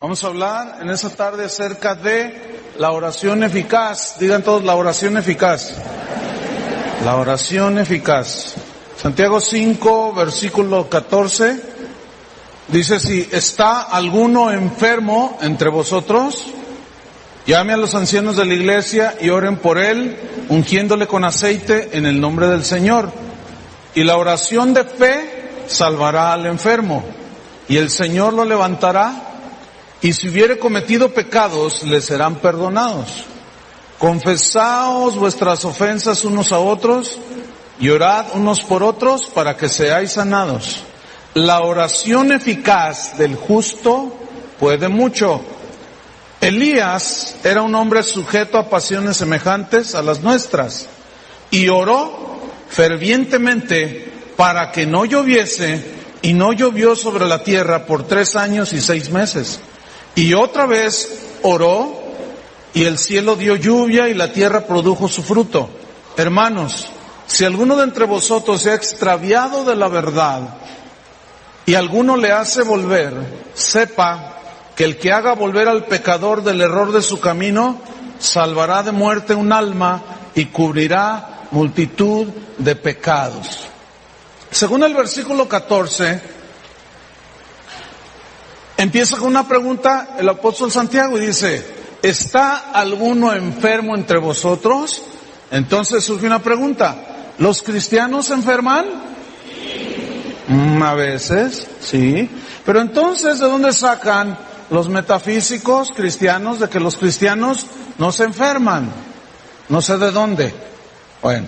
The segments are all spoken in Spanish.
Vamos a hablar en esta tarde acerca de la oración eficaz. Digan todos, la oración eficaz. La oración eficaz. Santiago 5, versículo 14, dice: si está alguno enfermo entre vosotros, llame a los ancianos de la iglesia y oren por él, ungiéndole con aceite en el nombre del Señor. Y la oración de fe salvará al enfermo, y el Señor lo levantará. Y si hubiere cometido pecados, le serán perdonados. Confesaos vuestras ofensas unos a otros y orad unos por otros para que seáis sanados. La oración eficaz del justo puede mucho. Elías era un hombre sujeto a pasiones semejantes a las nuestras y oró fervientemente para que no lloviese, y no llovió sobre la tierra por 3 años y 6 meses. Y otra vez oró, y el cielo dio lluvia, y la tierra produjo su fruto. Hermanos, si alguno de entre vosotros se ha extraviado de la verdad, y alguno le hace volver, sepa que el que haga volver al pecador del error de su camino, salvará de muerte un alma, y cubrirá multitud de pecados. Según el versículo 14, empieza con una pregunta el apóstol Santiago y dice: ¿está alguno enfermo entre vosotros? Entonces surge una pregunta: ¿los cristianos se enferman? A veces, sí. Pero entonces, ¿de dónde sacan los metafísicos cristianos de que los cristianos no se enferman? No sé de dónde. Bueno,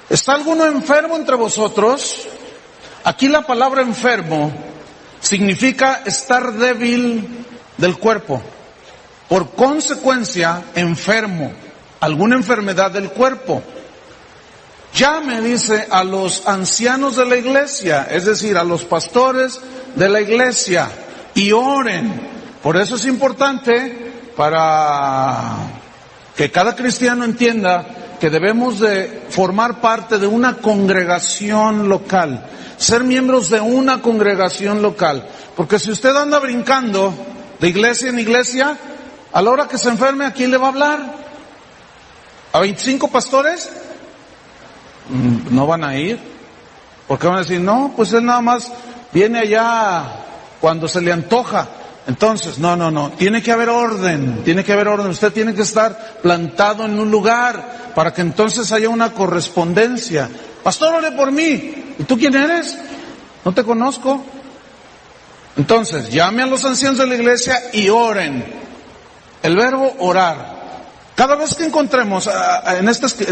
¿está alguno enfermo entre vosotros? Aquí la palabra enfermo significa estar débil del cuerpo. Por consecuencia, enfermo, alguna enfermedad del cuerpo. Llame, dice, a los ancianos de la iglesia, es decir, a los pastores de la iglesia, y oren. Por eso es importante, para que cada cristiano entienda que debemos de formar parte de una congregación local, ser miembros de una congregación local. Porque si usted anda brincando de iglesia en iglesia, a la hora que se enferme, ¿a quién le va a hablar? ¿A 25 pastores? No van a ir, porque van a decir: no, pues él nada más viene allá cuando se le antoja. Entonces, no, tiene que haber orden, usted tiene que estar plantado en un lugar para que entonces haya una correspondencia. Pastor, ore por mí. ¿Y tú quién eres? No te conozco. Entonces, llame a los ancianos de la iglesia y oren. El verbo orar. Cada vez que encontremos en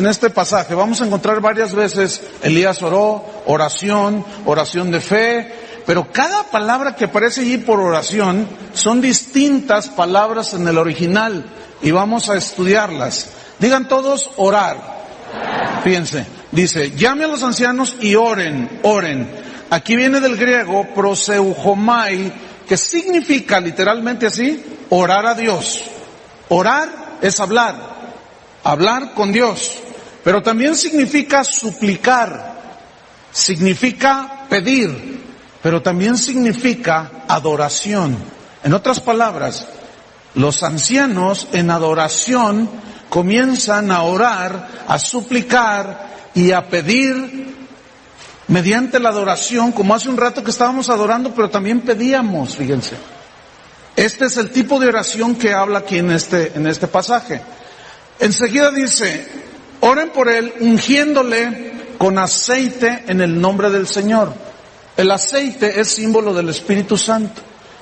este pasaje, vamos a encontrar varias veces Elías oró, oración de fe. Pero cada palabra que aparece allí por oración son distintas palabras en el original, y vamos a estudiarlas. Digan todos, orar. Fíjense, dice: llame a los ancianos y oren. Aquí viene del griego proseuchomai, que significa literalmente así: orar a Dios. Orar es hablar con Dios, pero también significa suplicar, significa pedir, pero también significa adoración. En otras palabras, los ancianos en adoración comienzan a orar, a suplicar y a pedir mediante la adoración, como hace un rato que estábamos adorando, pero también pedíamos, fíjense. Este es el tipo de oración que habla aquí en este pasaje. Enseguida dice: oren por él, ungiéndole con aceite en el nombre del Señor. El aceite es símbolo del Espíritu Santo.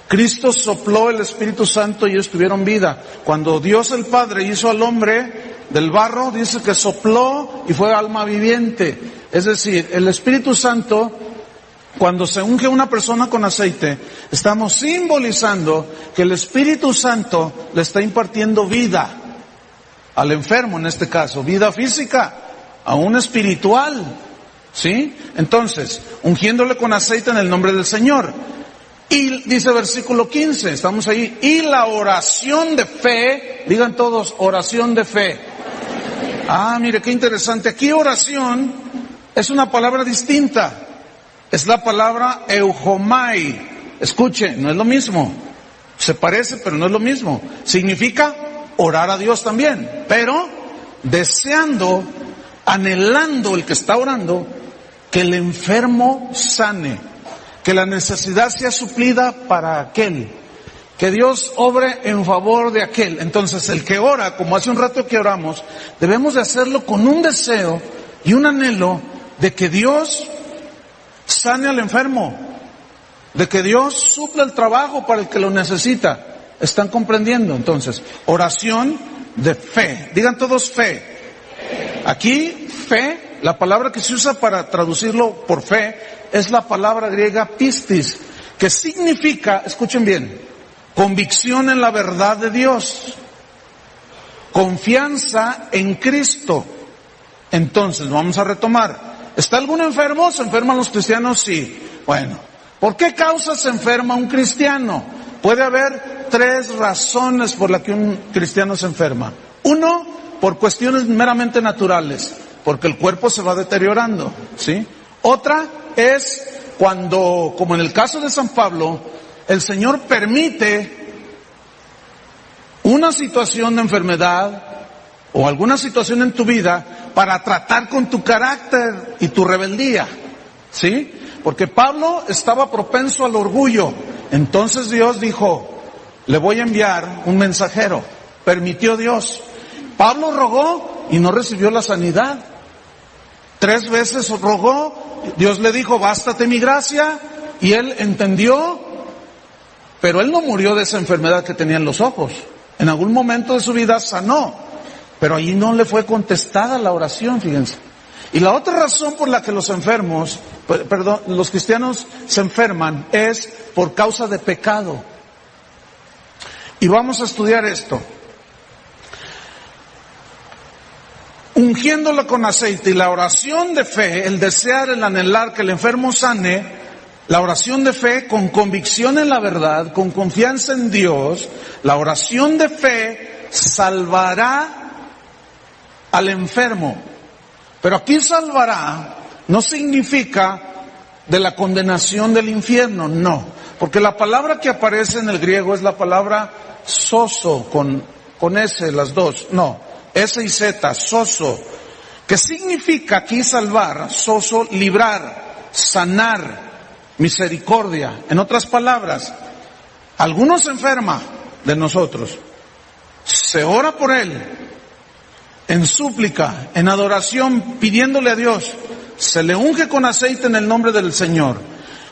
Cristo sopló el Espíritu Santo y ellos tuvieron vida. Cuando Dios el Padre hizo al hombre del barro, dice que sopló y fue alma viviente. Es decir, el Espíritu Santo, cuando se unge una persona con aceite, estamos simbolizando que el Espíritu Santo le está impartiendo vida al enfermo, en este caso, vida física, aún espiritual. ¿Sí? Entonces, ungiéndole con aceite en el nombre del Señor. Y dice versículo 15, estamos ahí: y la oración de fe, digan todos, oración de fe. Mire qué interesante. Aquí oración es una palabra distinta. Es la palabra eujomai. Escuche, no es lo mismo. Se parece, pero no es lo mismo. Significa orar a Dios también, pero deseando, anhelando el que está orando, que el enfermo sane, que la necesidad sea suplida para aquel, que Dios obre en favor de aquel. Entonces el que ora, como hace un rato que oramos, debemos de hacerlo con un deseo y un anhelo de que Dios sane al enfermo, de que Dios supla el trabajo para el que lo necesita. ¿Están comprendiendo? Entonces, oración de fe. Digan todos fe. Aquí, fe, la palabra que se usa para traducirlo por fe, es la palabra griega pistis, que significa, escuchen bien, convicción en la verdad de Dios, confianza en Cristo. Entonces, vamos a retomar. ¿Está algún enfermo? ¿Se enferman los cristianos? Sí. Bueno, ¿por qué causa se enferma un cristiano? Puede haber 3 razones por las que un cristiano se enferma. Uno, por cuestiones meramente naturales, porque el cuerpo se va deteriorando, ¿sí? Otra es cuando, como en el caso de San Pablo, el Señor permite una situación de enfermedad o alguna situación en tu vida para tratar con tu carácter y tu rebeldía, ¿sí? Porque Pablo estaba propenso al orgullo. Entonces Dios dijo, le voy a enviar un mensajero. Permitió Dios. Pablo rogó y no recibió la sanidad. 3 veces rogó, Dios le dijo, bástate mi gracia, y él entendió, pero él no murió de esa enfermedad que tenía en los ojos. En algún momento de su vida sanó, pero allí no le fue contestada la oración, fíjense. Y la otra razón por la que los cristianos se enferman es por causa de pecado. Y vamos a estudiar esto. Ungiéndolo con aceite y la oración de fe, el desear, el anhelar que el enfermo sane, la oración de fe con convicción en la verdad, con confianza en Dios, la oración de fe salvará al enfermo. Pero aquí salvará no significa de la condenación del infierno, no. Porque la palabra que aparece en el griego es la palabra sozo, con S, las dos, no, S y Z, sozo, que significa aquí salvar, sozo, librar, sanar, misericordia. En otras palabras, alguno se enferma de nosotros, se ora por él, en súplica, en adoración, pidiéndole a Dios, se le unge con aceite en el nombre del Señor.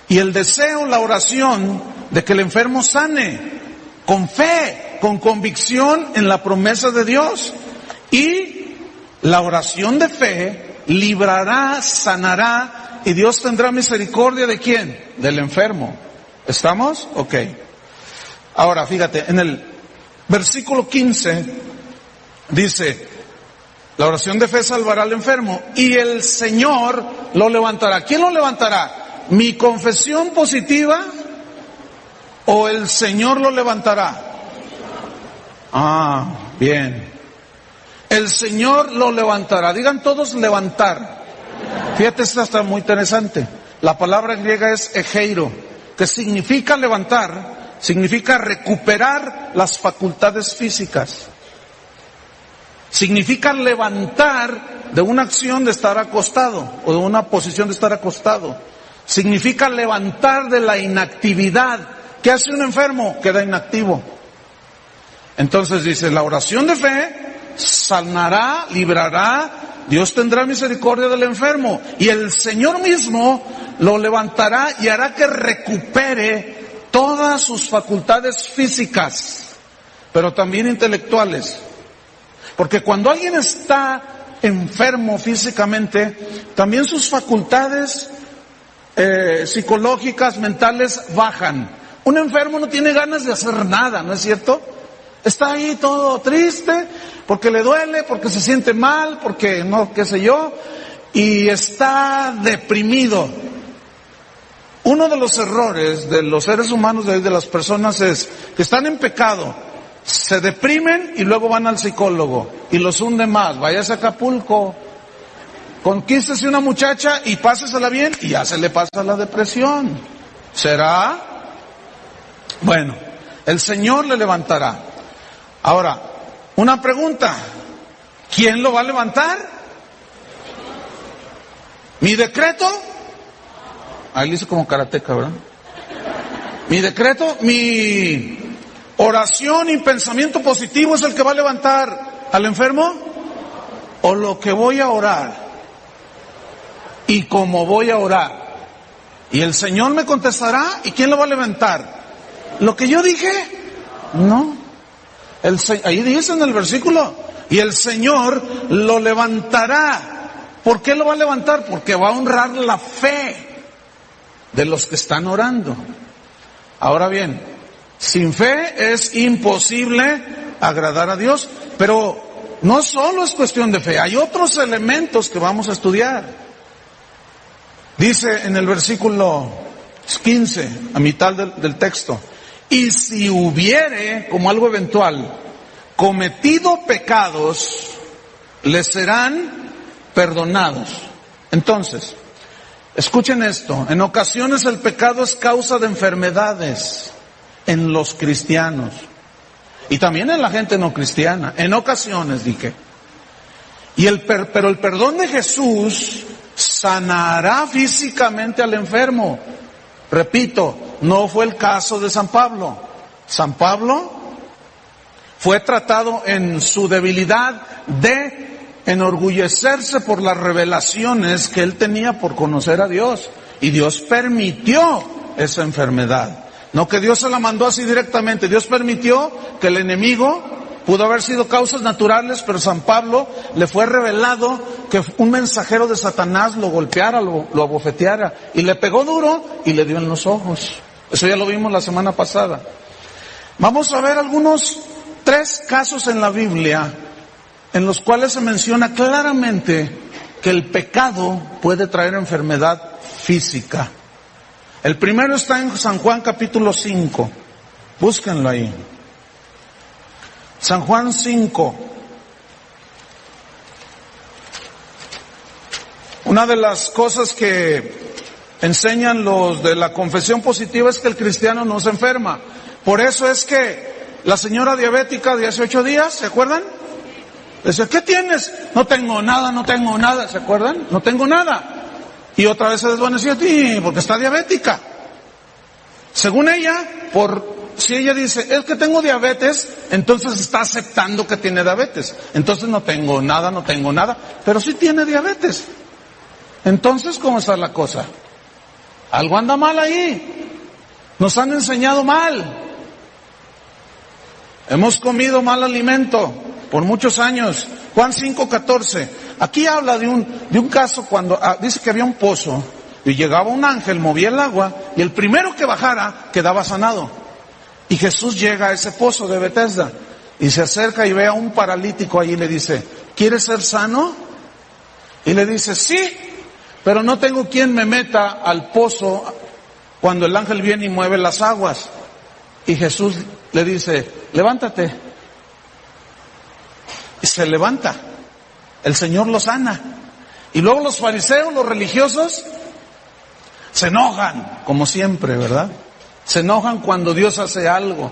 Y el deseo, la oración de que el enfermo sane, con fe, con convicción en la promesa de Dios. Y la oración de fe librará, sanará, y Dios tendrá misericordia ¿de quién? Del enfermo. ¿Estamos? Ok. Ahora, fíjate, en el versículo 15 dice, la oración de fe salvará al enfermo y el Señor lo levantará. ¿Quién lo levantará? ¿Mi confesión positiva o el Señor lo levantará? Ah, bien. El Señor lo levantará. Digan todos levantar. Fíjate, esto está muy interesante. La palabra griega es egeiro, que significa levantar, significa recuperar las facultades físicas. Significa levantar de una acción de estar acostado o de una posición de estar acostado. Significa levantar de la inactividad. ¿Qué hace un enfermo? Queda inactivo. Entonces dice, la oración de fe sanará, librará, Dios tendrá misericordia del enfermo y el Señor mismo lo levantará y hará que recupere todas sus facultades físicas, pero también intelectuales. Porque cuando alguien está enfermo físicamente, también sus facultades psicológicas, mentales bajan. Un enfermo no tiene ganas de hacer nada, ¿no es cierto? Está ahí todo triste, porque le duele, porque se siente mal, porque no, qué sé yo, y está deprimido. Uno de los errores de los seres humanos, de las personas, es que están en pecado. Se deprimen y luego van al psicólogo y los hunde más. Váyase a Acapulco, conquístese una muchacha y pásesela bien y ya se le pasa la depresión. ¿Será? Bueno, El Señor le levantará. Ahora, una pregunta. ¿Quién lo va a levantar? ¿Mi decreto? Ahí le hice como karateca, ¿verdad? Mi decreto, mi oración y pensamiento positivo es el que va a levantar al enfermo, o lo que voy a orar y cómo voy a orar. Y el Señor me contestará, ¿y quién lo va a levantar? ¿Lo que yo dije? No. Ahí dice en el versículo, y el Señor lo levantará. ¿Por qué lo va a levantar? Porque va a honrar la fe de los que están orando. Ahora bien, sin fe es imposible agradar a Dios, pero no solo es cuestión de fe, hay otros elementos que vamos a estudiar. Dice en el versículo 15, a mitad del texto, y si hubiere, como algo eventual, cometido pecados, les serán perdonados. Entonces, escuchen esto, en ocasiones el pecado es causa de enfermedades en los cristianos y también en la gente no cristiana, en ocasiones dije. Pero el perdón de Jesús sanará físicamente al enfermo. Repito, no fue el caso de San Pablo. San Pablo fue tratado en su debilidad de enorgullecerse por las revelaciones que él tenía por conocer a Dios. Y Dios permitió esa enfermedad. No que Dios se la mandó así directamente. Dios permitió que el enemigo, pudo haber sido causas naturales, pero San Pablo le fue revelado que un mensajero de Satanás lo golpeara, lo abofeteara. Y le pegó duro y le dio en los ojos. Eso ya lo vimos la semana pasada. Vamos a ver tres casos en la Biblia en los cuales se menciona claramente que el pecado puede traer enfermedad física. El primero está en San Juan capítulo 5. Búsquenlo ahí. San Juan 5. Una de las cosas que enseñan los de la confesión positiva es que el cristiano no se enferma. Por eso es que la señora diabética de hace 8 días, ¿se acuerdan? Dice, ¿qué tienes? No tengo nada, ¿se acuerdan? No tengo nada. Y otra vez se desvaneció, porque está diabética. Según ella, si ella dice, es que tengo diabetes, entonces está aceptando que tiene diabetes. Entonces no tengo nada, pero sí tiene diabetes. Entonces, ¿cómo está la cosa? Algo anda mal ahí. Nos han enseñado mal. Hemos comido mal alimento por muchos años. Juan 5:14. Aquí habla de un caso cuando dice que había un pozo y llegaba un ángel, movía el agua y el primero que bajara quedaba sanado. Y Jesús llega a ese pozo de Betesda y se acerca y ve a un paralítico ahí y le dice, ¿quieres ser sano? Y le dice, sí, pero no tengo quien me meta al pozo cuando el ángel viene y mueve las aguas. Y Jesús le dice, levántate. Y se levanta. El Señor lo sana. Y luego los fariseos, los religiosos, se enojan, como siempre, ¿verdad? Se enojan cuando Dios hace algo.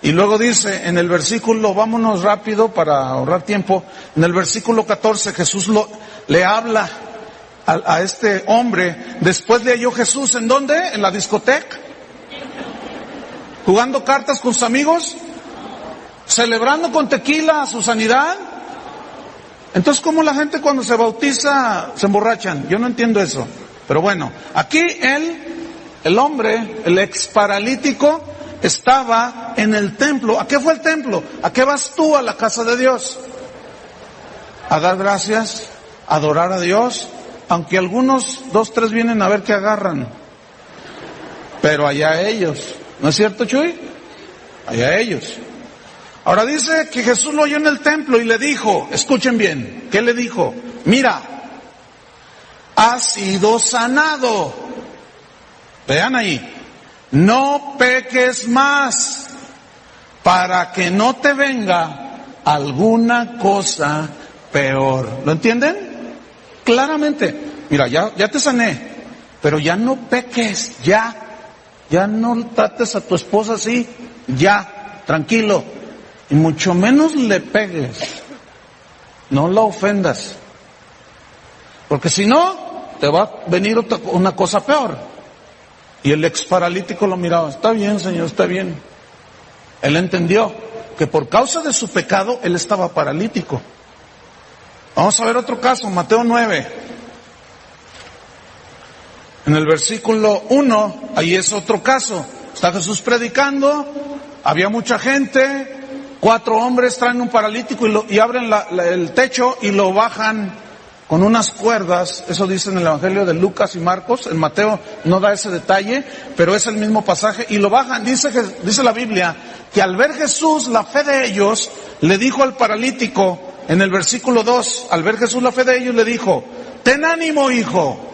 Y luego dice en el versículo, vámonos rápido para ahorrar tiempo, en el versículo 14 Jesús le habla a este hombre. Después le halló Jesús, ¿en dónde? ¿En la discoteca? ¿Jugando cartas con sus amigos? ¿Celebrando con tequila su sanidad? Entonces, ¿cómo la gente cuando se bautiza se emborrachan? Yo no entiendo eso. Pero bueno, aquí el hombre, el ex paralítico, estaba en el templo. ¿A qué fue el templo? ¿A qué vas tú a la casa de Dios? A dar gracias, a adorar a Dios, aunque algunos 2, 3 vienen a ver qué agarran. Pero allá ellos. ¿No es cierto, Chuy? Allá ellos. Ahora dice que Jesús lo oyó en el templo y le dijo, escuchen bien, ¿qué le dijo? Mira, has sido sanado. Vean ahí, no peques más para que no te venga alguna cosa peor. ¿Lo entienden? Claramente, mira, ya te sané, pero ya no peques, ya no trates a tu esposa así, ya. tranquilo. Y mucho menos le pegues. No la ofendas. Porque si no, te va a venir una cosa peor. Y el ex paralítico lo miraba. Está bien, Señor, está bien. Él entendió que por causa de su pecado, él estaba paralítico. Vamos a ver otro caso, Mateo 9. En el versículo 1, ahí es otro caso. Está Jesús predicando, había mucha gente, 4 hombres traen un paralítico y abren el techo y lo bajan con unas cuerdas. Eso dice en el Evangelio de Lucas y Marcos. En Mateo no da ese detalle, pero es el mismo pasaje. Y lo bajan. Dice la Biblia que al ver Jesús la fe de ellos, le dijo al paralítico, en el versículo 2, al ver Jesús la fe de ellos, le dijo: ten ánimo, hijo.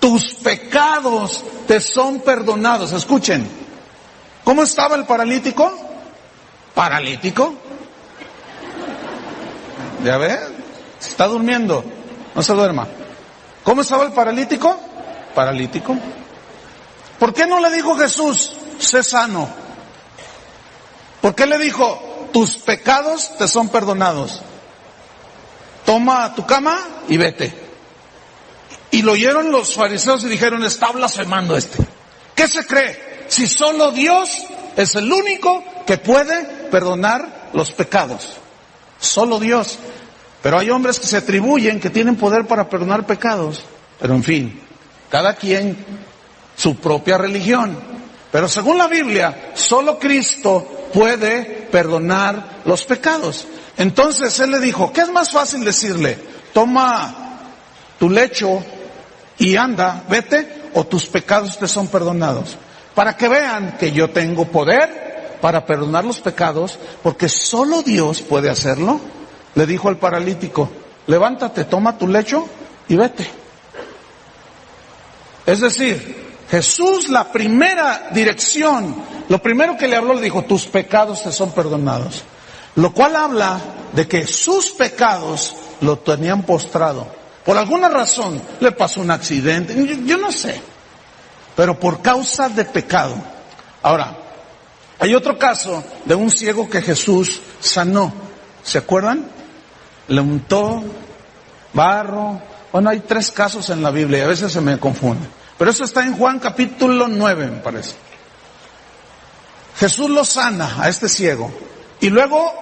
tus pecados te son perdonados. Escuchen, ¿cómo estaba el paralítico? Paralítico. ¿Ya ves? Está durmiendo, no se duerma. ¿Cómo estaba el paralítico? Paralítico. ¿Por qué no le dijo Jesús, sé sano? ¿Por qué le dijo, tus pecados te son perdonados? Toma tu cama y vete. Y lo oyeron los fariseos y dijeron, está blasfemando este. ¿Qué se cree? Si solo Dios es el único que puede perdonar los pecados. Solo Dios. Pero hay hombres que se atribuyen que tienen poder para perdonar pecados. Pero en fin, cada quien su propia religión. Pero según la Biblia, solo Cristo puede perdonar los pecados. Entonces Él le dijo, ¿qué es más fácil decirle? Toma tu lecho y anda, vete, o tus pecados te son perdonados. Para que vean que yo tengo poder para perdonar los pecados, porque solo Dios puede hacerlo. Le dijo al paralítico, levántate, toma tu lecho y vete. Es decir, Jesús, la primera dirección, lo primero que le habló, le dijo, tus pecados te son perdonados. Lo cual habla de que sus pecados lo tenían postrado. Por alguna razón, le pasó un accidente, yo no sé, pero por causa de pecado. Ahora, hay otro caso de un ciego que Jesús sanó. ¿Se acuerdan? Le untó barro. Bueno, hay 3 casos en la Biblia y a veces se me confunde. Pero eso está en Juan capítulo 9, me parece. Jesús lo sana a este ciego. Y luego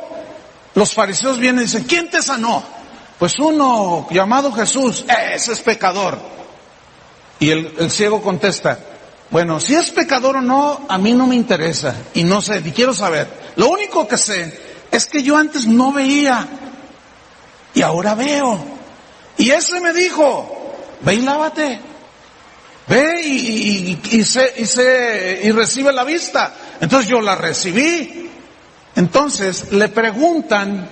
los fariseos vienen y dicen, ¿quién te sanó? Pues uno llamado Jesús, ese es pecador. Y el ciego contesta, bueno, si es pecador o no, a mí no me interesa. Y no sé, ni quiero saber. Lo único que sé es que yo antes no veía. Y ahora veo. Y ese me dijo, ve y lávate. Ve y recibe la vista. Entonces yo la recibí. Entonces le preguntan,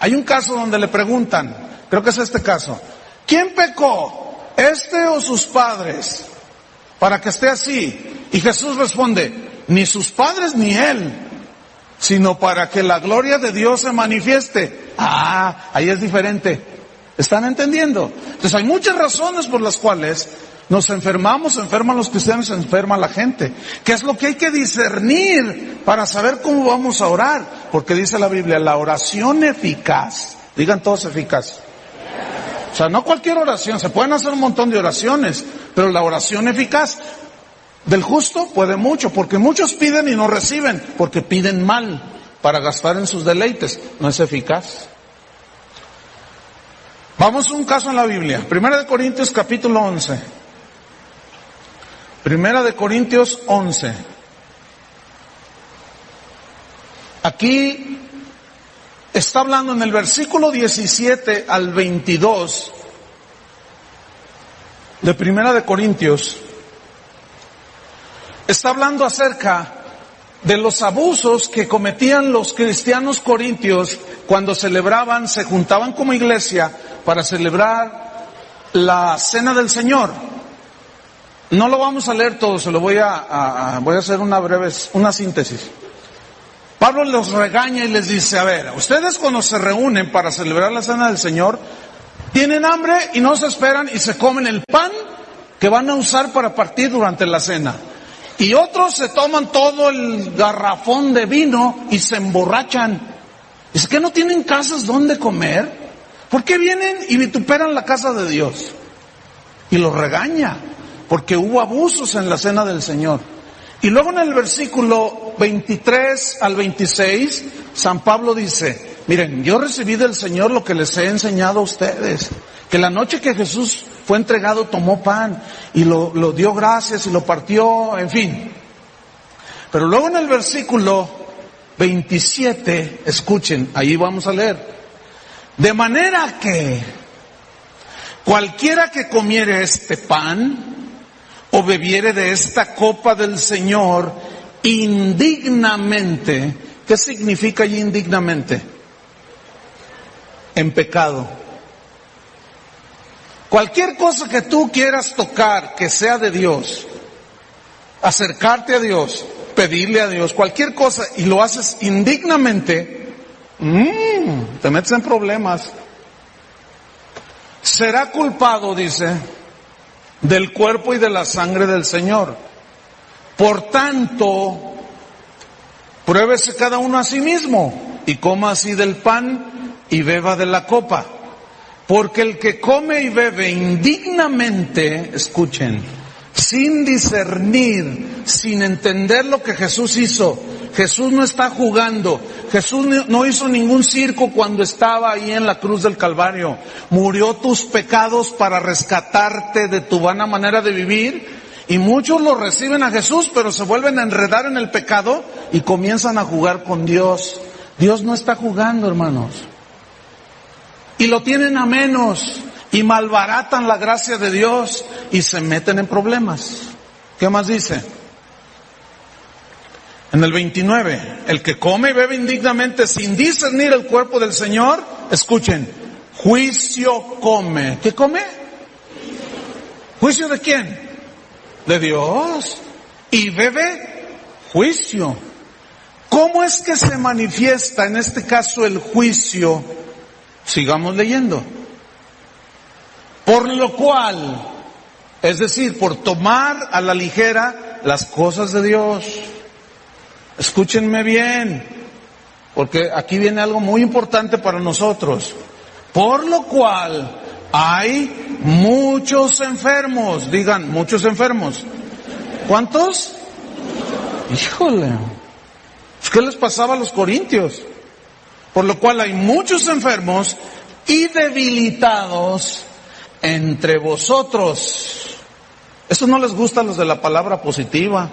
hay un caso donde le preguntan, creo que es este caso, ¿quién pecó? ¿Este o sus padres? Para que esté así. Y Jesús responde, ni sus padres ni él, sino para que la gloria de Dios se manifieste. Ah, ahí es diferente. ¿Están entendiendo? Entonces hay muchas razones por las cuales nos enfermamos, se enferman los cristianos, se enferma la gente. ¿Qué es lo que hay que discernir para saber cómo vamos a orar? Porque dice la Biblia, la oración eficaz. Digan todos eficaz. O sea, no cualquier oración, se pueden hacer un montón de oraciones, pero la oración eficaz del justo puede mucho, porque muchos piden y no reciben, porque piden mal para gastar en sus deleites. No es eficaz. Vamos a un caso en la Biblia. 1 Corintios capítulo 11. 1 Corintios 11. Aquí está hablando en el versículo 17 al 22 de 1 Corintios. Está hablando acerca de los abusos que cometían los cristianos corintios cuando celebraban, se juntaban como iglesia para celebrar la cena del Señor. No lo vamos a leer todo, se lo voy a hacer una síntesis. Pablo los regaña y les dice, a ver, ustedes cuando se reúnen para celebrar la cena del Señor, tienen hambre y no se esperan y se comen el pan que van a usar para partir durante la cena. Y otros se toman todo el garrafón de vino y se emborrachan. ¿Es que no tienen casas donde comer? ¿Por qué vienen y vituperan la casa de Dios? Y los regaña, porque hubo abusos en la cena del Señor. Y luego en el versículo 23 al 26, San Pablo dice, miren, yo recibí del Señor lo que les he enseñado a ustedes, que la noche que Jesús fue entregado tomó pan y lo dio gracias y lo partió, en fin. Pero luego en el versículo 27, escuchen, ahí vamos a leer, de manera que cualquiera que comiere este pan o bebiere de esta copa del Señor indignamente, ¿qué significa allí indignamente? En pecado. Cualquier cosa que tú quieras tocar que sea de Dios, acercarte a Dios, pedirle a Dios, cualquier cosa, y lo haces indignamente, te metes en problemas. Será culpado, dice, del cuerpo y de la sangre del Señor. Por tanto, pruébese cada uno a sí mismo y coma así del pan y beba de la copa. Porque el que come y bebe indignamente, escuchen, sin discernir, sin entender lo que Jesús hizo. Jesús no está jugando. Jesús no hizo ningún circo cuando estaba ahí en la cruz del Calvario. Murió tus pecados para rescatarte de tu vana manera de vivir. Y muchos lo reciben a Jesús, pero se vuelven a enredar en el pecado y comienzan a jugar con Dios. Dios no está jugando, hermanos. Y lo tienen a menos y malbaratan la gracia de Dios y se meten en problemas. ¿Qué más dice? En el 29, el que come y bebe indignamente sin discernir el cuerpo del Señor, escuchen, juicio come. ¿Qué come? ¿Juicio de quién? De Dios. Y bebe juicio. ¿Cómo es que se manifiesta en este caso el juicio? Sigamos leyendo. Por lo cual, es decir, por tomar a la ligera las cosas de Dios. Escúchenme bien, porque aquí viene algo muy importante para nosotros. Por lo cual hay muchos enfermos. Digan, muchos enfermos. ¿Cuántos? Híjole, ¿qué les pasaba a los corintios? Por lo cual hay muchos enfermos y debilitados entre vosotros. Eso no les gusta a los de la palabra positiva,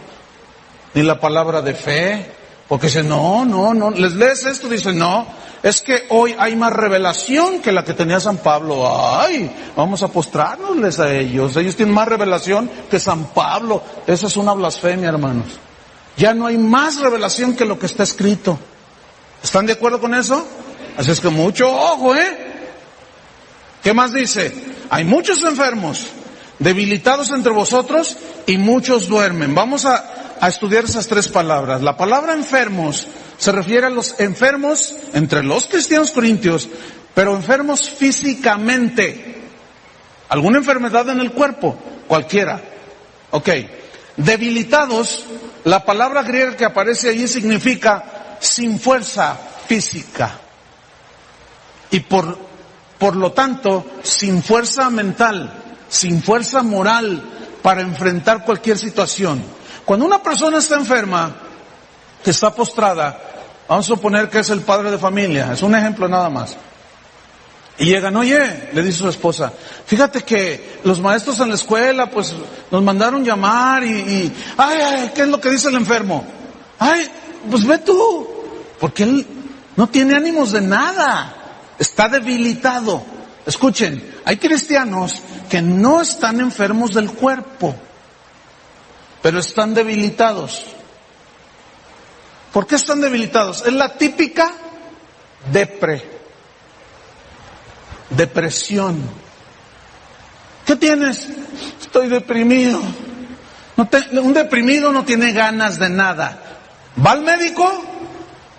ni la palabra de fe, porque dicen, no, les lees esto, dicen, no, es que hoy hay más revelación que la que tenía San Pablo. Ay, vamos a postrárnosles a ellos tienen más revelación que San Pablo. Eso es una blasfemia, hermanos. Ya no hay más revelación que lo que está escrito. ¿Están de acuerdo con eso? Así es que mucho ojo, ¿Qué más dice? Hay muchos enfermos, debilitados entre vosotros y muchos duermen. Vamos a estudiar esas tres palabras. La palabra enfermos se refiere a los enfermos entre los cristianos corintios, pero enfermos físicamente. ¿Alguna enfermedad en el cuerpo? Cualquiera. Ok. Debilitados, la palabra griega que aparece allí significa sin fuerza física. Y por lo tanto, sin fuerza mental, sin fuerza moral para enfrentar cualquier situación. Cuando una persona está enferma, que está postrada, vamos a suponer que es el padre de familia, es un ejemplo nada más. Y llegan, oye, le dice su esposa, fíjate que los maestros en la escuela, pues, nos mandaron llamar ay, ¿qué es lo que dice el enfermo? Ay, pues ve tú, porque él no tiene ánimos de nada, está debilitado. Escuchen, hay cristianos que no están enfermos del cuerpo, pero están debilitados. ¿Por qué están debilitados? Es la típica depresión. ¿Qué tienes? Estoy deprimido. Un deprimido no tiene ganas de nada. Va al médico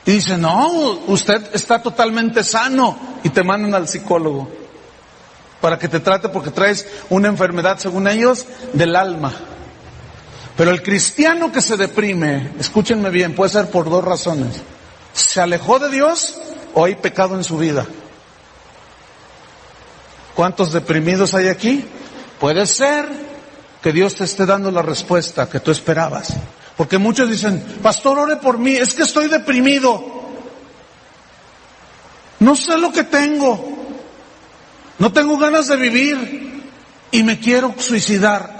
y dice, no, usted está totalmente sano, y te mandan al psicólogo para que te trate porque traes una enfermedad, según ellos, del alma. Pero el cristiano que se deprime, escúchenme bien, puede ser por dos razones: se alejó de Dios o hay pecado en su vida. ¿Cuántos deprimidos hay aquí? Puede ser que Dios te esté dando la respuesta que tú esperabas. Porque muchos dicen, pastor, ore por mí, es que estoy deprimido. No sé lo que tengo. No tengo ganas de vivir y me quiero suicidar.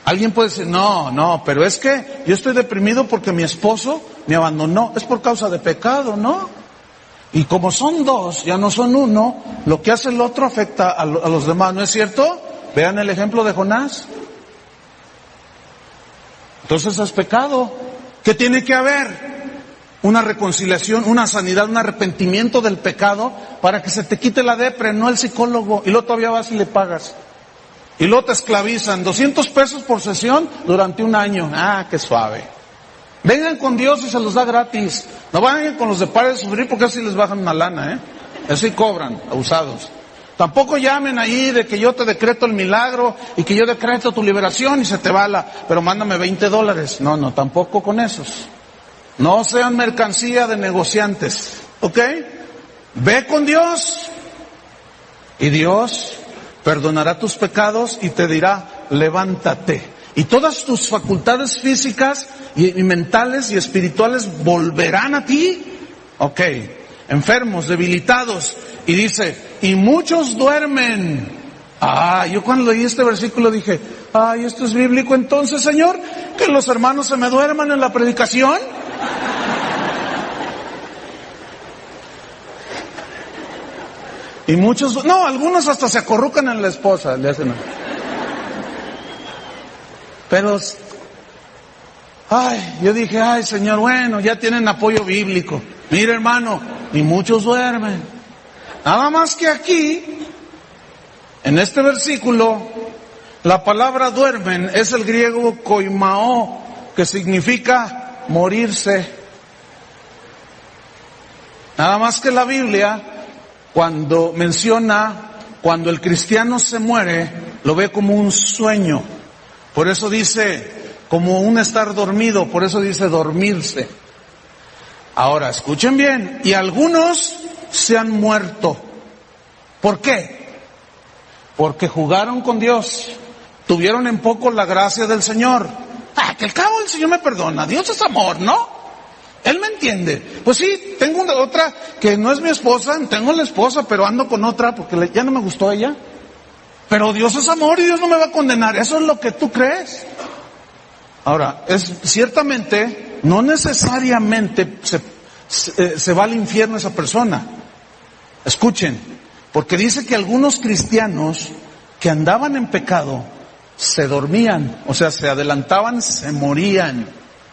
Alguien puede decir, no, pero es que yo estoy deprimido porque mi esposo me abandonó. Es por causa de pecado, ¿no? Y como son dos, ya no son uno, lo que hace el otro afecta a los demás, ¿no es cierto? Vean el ejemplo de Jonás. Entonces es pecado. ¿Qué tiene que haber? una reconciliación, una sanidad, un arrepentimiento del pecado para que se te quite la depre, no el psicólogo. Y luego todavía vas y le pagas. Y luego te esclavizan, 200 pesos por sesión durante un año. Ah, qué suave. Vengan con Dios y se los da gratis. No vayan con los de Pare de Sufrir porque así les bajan una lana, Así cobran, abusados. Tampoco llamen ahí de que yo te decreto el milagro y que yo decreto tu liberación y se te va pero mándame $20. No, tampoco con esos. No sean mercancía de negociantes, ¿ok? Ve con Dios y Dios perdonará tus pecados y te dirá, levántate. Y todas tus facultades físicas y mentales y espirituales volverán a ti. Ok, enfermos, debilitados. Y dice, y muchos duermen. Yo cuando leí este versículo dije, esto es bíblico entonces, Señor, que los hermanos se me duerman en la predicación. Y muchos, algunos hasta se acorrucan en la esposa, le hacen. Pero, yo dije, Señor, bueno, ya tienen apoyo bíblico. Mira, hermano, y muchos duermen. Nada más que aquí, en este versículo, la palabra duermen es el griego koimao, que significa morirse. Nada más que la Biblia, cuando el cristiano se muere, lo ve como un sueño. Por eso dice, como un estar dormido, por eso dice dormirse. Ahora, escuchen bien, y algunos se han muerto. ¿Por qué? Porque jugaron con Dios, tuvieron en poco la gracia del Señor. Que al cabo el Señor me perdona, Dios es amor, ¿no? Él me entiende. Pues sí, tengo otra que no es mi esposa, tengo la esposa, pero ando con otra porque ya no me gustó ella. Pero Dios es amor y Dios no me va a condenar. Eso es lo que tú crees. Ahora, ciertamente, no necesariamente se va al infierno esa persona. Escuchen, porque dice que algunos cristianos que andaban en pecado se dormían, o sea, se adelantaban, se morían.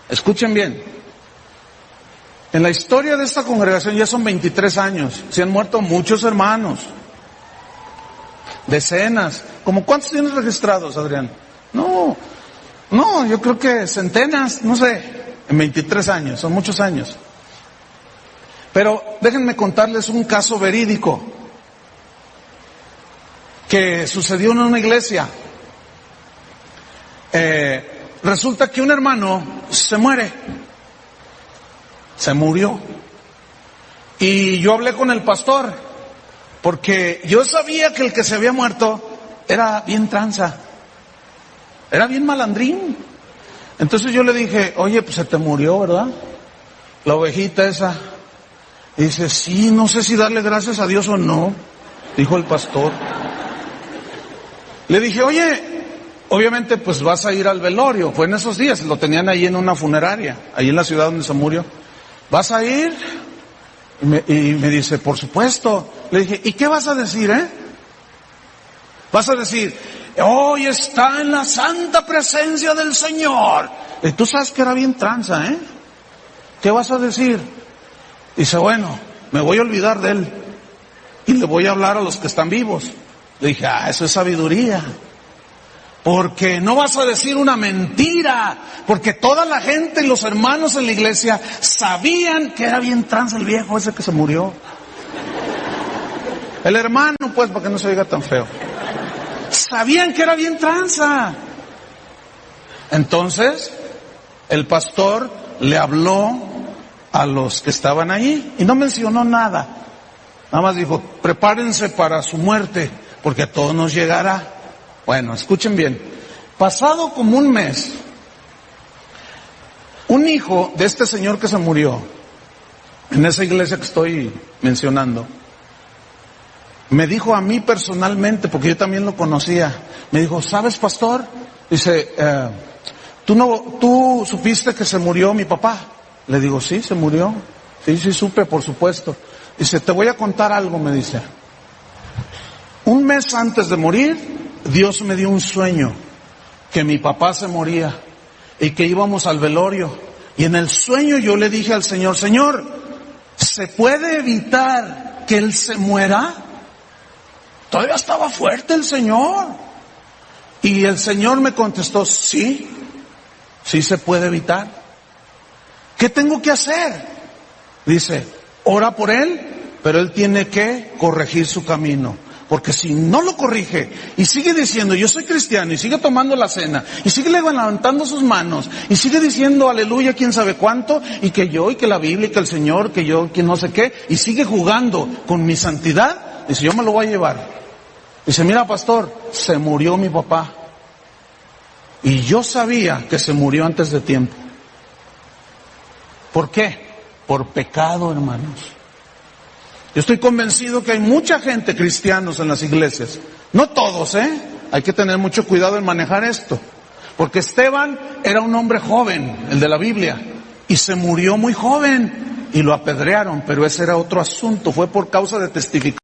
Escuchen bien. En la historia de esta congregación ya son 23 años, se han muerto muchos hermanos. Decenas. ¿Cómo cuántos tienes registrados, Adrián? No, yo creo que centenas, no sé, en 23 años, son muchos años. Pero déjenme contarles un caso verídico que sucedió en una iglesia. Resulta que un hermano se murió. Y yo hablé con el pastor, porque yo sabía que el que se había muerto era bien tranza, era bien malandrín. Entonces yo le dije, oye, pues se te murió, ¿verdad? La ovejita esa. Y dice, sí, no sé si darle gracias a Dios o no, dijo el pastor. Le dije, oye, obviamente pues vas a ir al velorio. Fue en esos días, lo tenían ahí en una funeraria, ahí en la ciudad donde se murió. ¿Vas a ir? Y me dice, por supuesto. Le dije, ¿y qué vas a decir, Vas a decir, hoy está en la santa presencia del Señor. Y tú sabes que era bien tranza, ¿Qué vas a decir? Dice, bueno, me voy a olvidar de él y le voy a hablar a los que están vivos. Le dije, eso es sabiduría. Porque no vas a decir una mentira, porque toda la gente y los hermanos en la iglesia sabían que era bien tranza el viejo ese que se murió. El hermano, pues, para que no se oiga tan feo. Sabían que era bien tranza. Entonces, el pastor le habló a los que estaban ahí y no mencionó nada. Nada más dijo, prepárense para su muerte, porque a todos nos llegará. Bueno, escuchen bien. Pasado como un mes, un hijo de este señor que se murió, en esa iglesia que estoy mencionando, me dijo a mí personalmente, porque yo también lo conocía, me dijo, ¿sabes, pastor? Dice, ¿tú supiste que se murió mi papá? Le digo, sí, se murió. Sí, supe, por supuesto. Dice, te voy a contar algo, me dice. Un mes antes de morir, Dios me dio un sueño, que mi papá se moría y que íbamos al velorio Y en el sueño yo le dije al Señor, Señor, ¿se puede evitar que él se muera? Todavía estaba fuerte el Señor. Y el Señor me contestó, sí, sí se puede evitar. ¿Qué tengo que hacer? Dice, ora por él, pero él tiene que corregir su camino. Porque si no lo corrige y sigue diciendo, yo soy cristiano, y sigue tomando la cena, y sigue levantando sus manos, y sigue diciendo aleluya, quién sabe cuánto, y que yo, y que la Biblia, y que el Señor, que yo, que no sé qué, y sigue jugando con mi santidad, dice, yo me lo voy a llevar. Dice, mira pastor, se murió mi papá. Y yo sabía que se murió antes de tiempo. ¿Por qué? Por pecado, hermanos. Yo estoy convencido que hay mucha gente, cristianos en las iglesias. No todos, Hay que tener mucho cuidado en manejar esto. Porque Esteban era un hombre joven, el de la Biblia, y se murió muy joven y lo apedrearon, pero ese era otro asunto, fue por causa de testificar.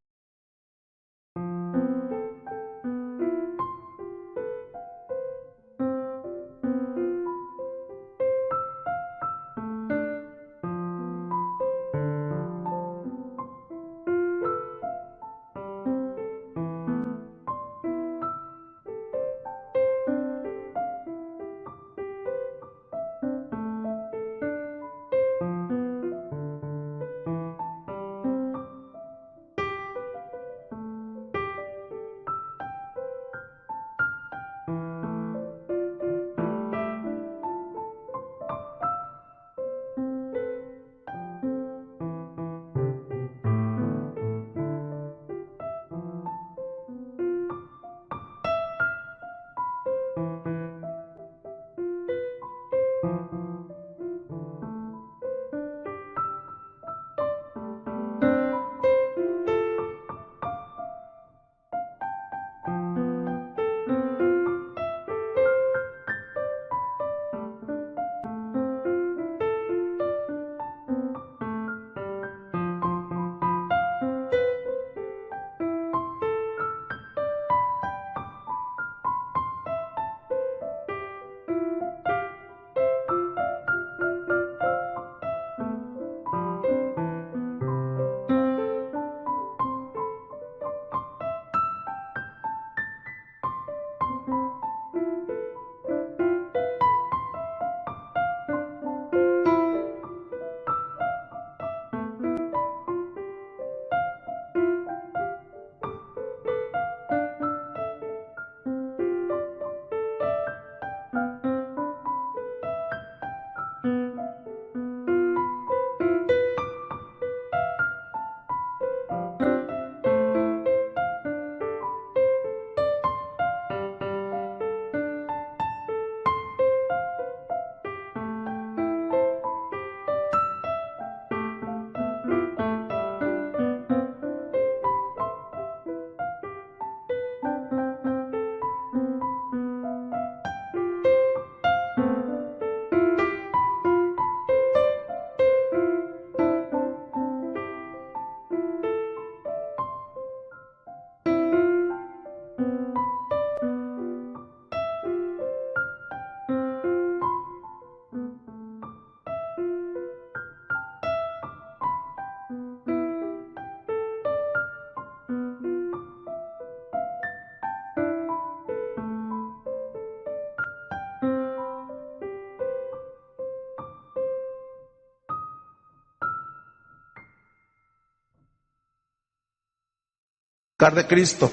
De Cristo,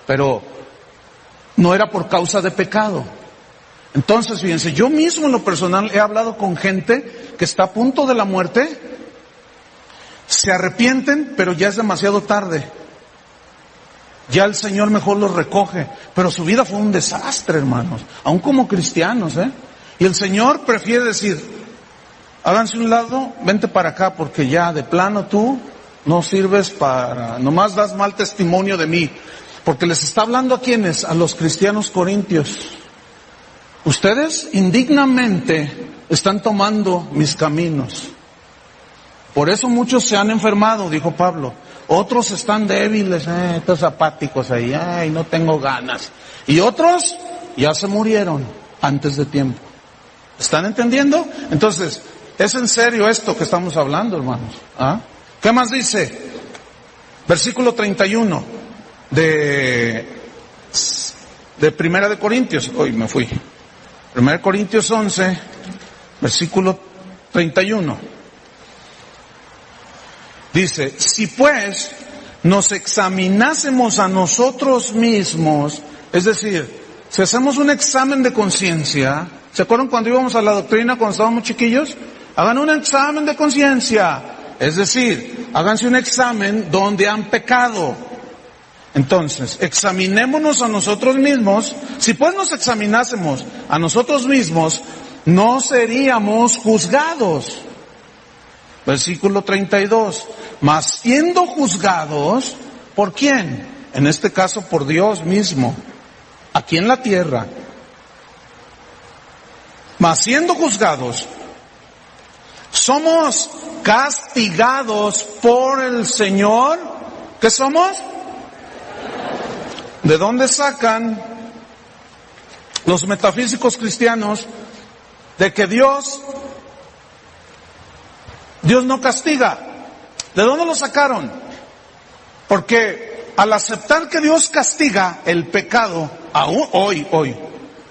pero no era por causa de pecado. Entonces, fíjense, yo mismo en lo personal he hablado con gente que está a punto de la muerte, se arrepienten, pero ya es demasiado tarde. Ya el Señor mejor los recoge, pero su vida fue un desastre, hermanos, aún como cristianos, Y el Señor prefiere decir, háganse un lado, vente para acá, porque ya de plano tú no sirves para, nomás das mal testimonio de mí. Porque les está hablando a quienes, a los cristianos corintios. Ustedes indignamente están tomando mis caminos. Por eso muchos se han enfermado, dijo Pablo. Otros están débiles, estos apáticos ahí, no tengo ganas. Y otros ya se murieron antes de tiempo. ¿Están entendiendo? Entonces, Es en serio esto que estamos hablando, hermanos. ¿Ah? ¿Qué más dice? Versículo 31 de Primera de Corintios. Hoy me fui. Primera de Corintios 11, versículo 31. Dice, si pues nos examinásemos a nosotros mismos, es decir, si hacemos un examen de conciencia, ¿se acuerdan cuando íbamos a la doctrina cuando estábamos chiquillos? Hagan un examen de conciencia, es decir, háganse un examen donde han pecado. Entonces, examinémonos a nosotros mismos. Si pues nos examinásemos a nosotros mismos, no seríamos juzgados. Versículo 32. Mas siendo juzgados, ¿por quién? En este caso por Dios mismo, aquí en la tierra. Mas siendo juzgados, somos castigados por el Señor. ¿Qué somos? ¿De dónde sacan los metafísicos cristianos de que Dios no castiga? ¿De dónde lo sacaron? Porque al aceptar que Dios castiga el pecado, aún hoy,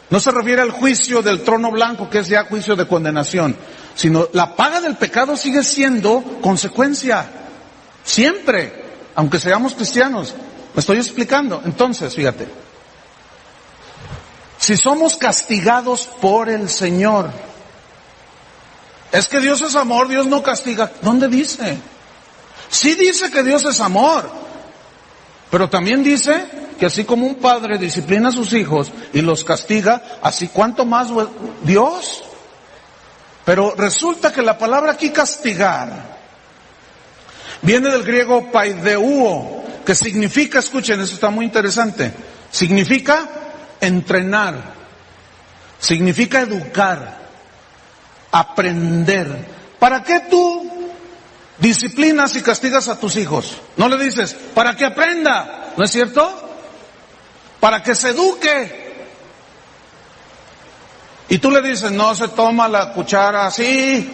no se refiere al juicio del trono blanco, que es ya juicio de condenación, sino la paga del pecado sigue siendo consecuencia, siempre, aunque seamos cristianos. ¿Me estoy explicando? Entonces, fíjate, si somos castigados por el Señor, es que Dios es amor, Dios no castiga. ¿Dónde dice? Sí dice que Dios es amor, pero también dice que así como un padre disciplina a sus hijos y los castiga, así cuánto más Dios. Pero resulta que la palabra aquí castigar viene del griego paideuo, que significa, escuchen, eso está muy interesante, significa entrenar, significa educar, aprender. ¿Para qué tú disciplinas y castigas a tus hijos? No le dices, para que aprenda, ¿no es cierto? Para que se eduque. Y tú le dices, no se toma la cuchara así.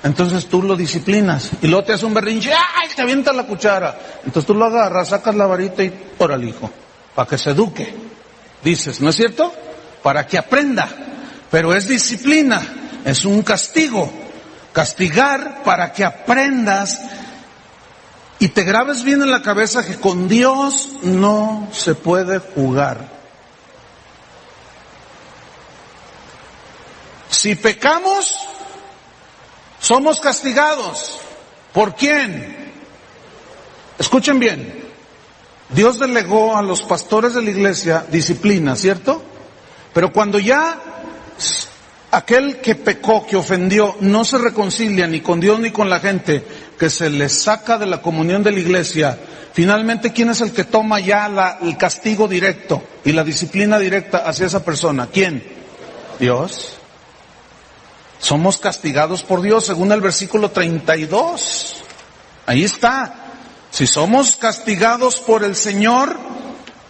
Entonces tú lo disciplinas y luego te hace un berrinche, ¡ay! Te avienta la cuchara. Entonces tú lo agarras, sacas la varita y órale, hijo, para que se eduque. Dices, ¿no es cierto? Para que aprenda. Pero es disciplina, es un castigo. Castigar para que aprendas y te grabes bien en la cabeza que con Dios no se puede jugar. Si pecamos, somos castigados. ¿Por quién? Escuchen bien. Dios delegó a los pastores de la iglesia disciplina, ¿cierto? Pero cuando ya aquel que pecó, que ofendió, no se reconcilia ni con Dios ni con la gente, que se le saca de la comunión de la iglesia, finalmente, ¿quién es el que toma ya el castigo directo y la disciplina directa hacia esa persona? ¿Quién? Dios. Somos castigados por Dios, según el versículo 32. Ahí está. Si somos castigados por el Señor,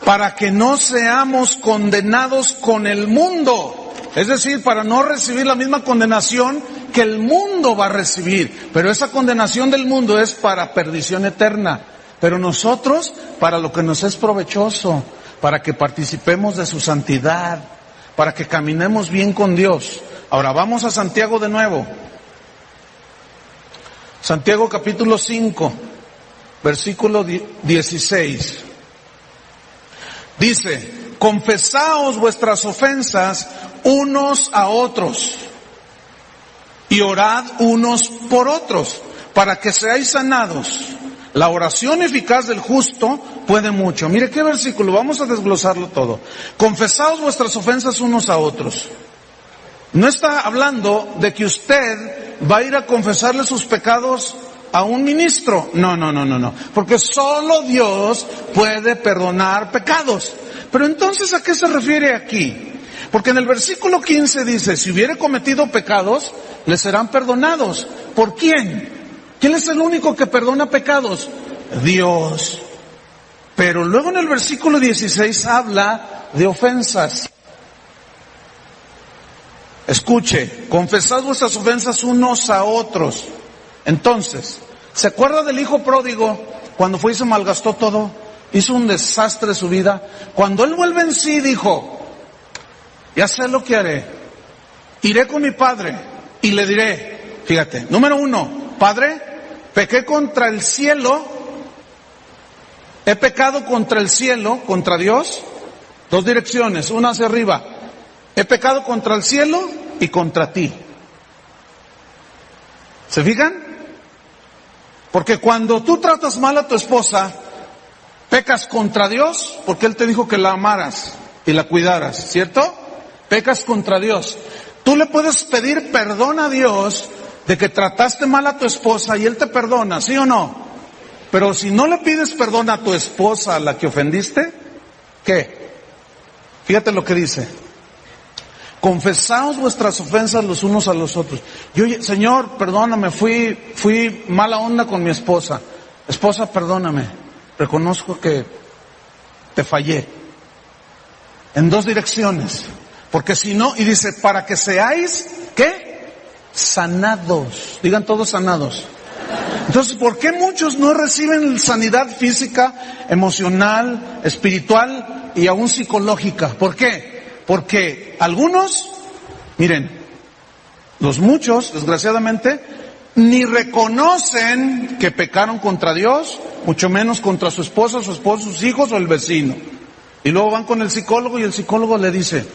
para que no seamos condenados con el mundo. Es decir, para no recibir la misma condenación que el mundo va a recibir. Pero esa condenación del mundo es para perdición eterna. Pero nosotros, para lo que nos es provechoso, para que participemos de su santidad, para que caminemos bien con Dios. Ahora vamos a Santiago de nuevo. Santiago capítulo 5, versículo 16. Dice, confesaos vuestras ofensas unos a otros y orad unos por otros para que seáis sanados. La oración eficaz del justo puede mucho. Mire qué versículo, vamos a desglosarlo todo. Confesaos vuestras ofensas unos a otros. No está hablando de que usted va a ir a confesarle sus pecados a un ministro. No. Porque solo Dios puede perdonar pecados. Pero entonces, ¿a qué se refiere aquí? Porque en el versículo 15 dice, si hubiere cometido pecados, le serán perdonados. ¿Por quién? ¿Quién es el único que perdona pecados? Dios. Pero luego en el versículo 16 habla de ofensas. Escuche, confesad vuestras ofensas unos a otros. Entonces, ¿se acuerda del hijo pródigo cuando fue y se malgastó todo? Hizo un desastre de su vida. Cuando él vuelve en sí, dijo, ya sé lo que haré. Iré con mi padre y le diré, fíjate, número 1, Padre, pequé contra el cielo, he pecado contra el cielo, contra Dios, 2 direcciones, una hacia arriba. He pecado contra el cielo y contra ti. ¿Se fijan? Porque cuando tú tratas mal a tu esposa, pecas contra Dios, porque Él te dijo que la amaras y la cuidaras, ¿cierto? Pecas contra Dios. Tú le puedes pedir perdón a Dios de que trataste mal a tu esposa y Él te perdona, ¿sí o no? Pero si no le pides perdón a tu esposa, a la que ofendiste, ¿qué? Fíjate lo que dice. Confesaos vuestras ofensas los unos a los otros. Yo, Señor, perdóname, fui mala onda con mi esposa. Esposa, perdóname. Reconozco que te fallé. En 2 direcciones. Porque si no, y dice, para que seáis, ¿qué? Sanados. Digan todos sanados. Entonces, ¿por qué muchos no reciben sanidad física, emocional, espiritual y aún psicológica? ¿Por qué? Porque algunos, miren, los muchos, desgraciadamente, ni reconocen que pecaron contra Dios, mucho menos contra su esposa, sus hijos o el vecino. Y luego van con el psicólogo y el psicólogo le dice,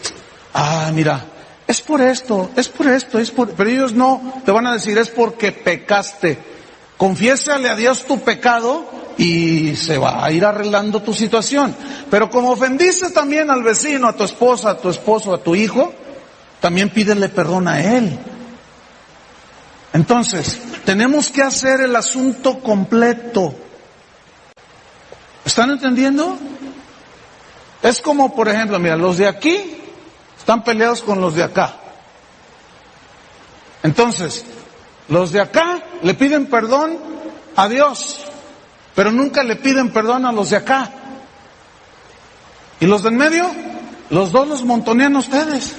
mira, es por esto, pero ellos no, te van a decir, es porque pecaste. Confiésale a Dios tu pecado y se va a ir arreglando tu situación. Pero como ofendiste también al vecino, a tu esposa, a tu esposo, a tu hijo, también pídele perdón a él. Entonces, tenemos que hacer el asunto completo. ¿Están entendiendo? Es como, por ejemplo, mira, los de aquí están peleados con los de acá. Entonces, los de acá le piden perdón a Dios, pero nunca le piden perdón a los de acá. Y los de en medio, los dos los montonean ustedes.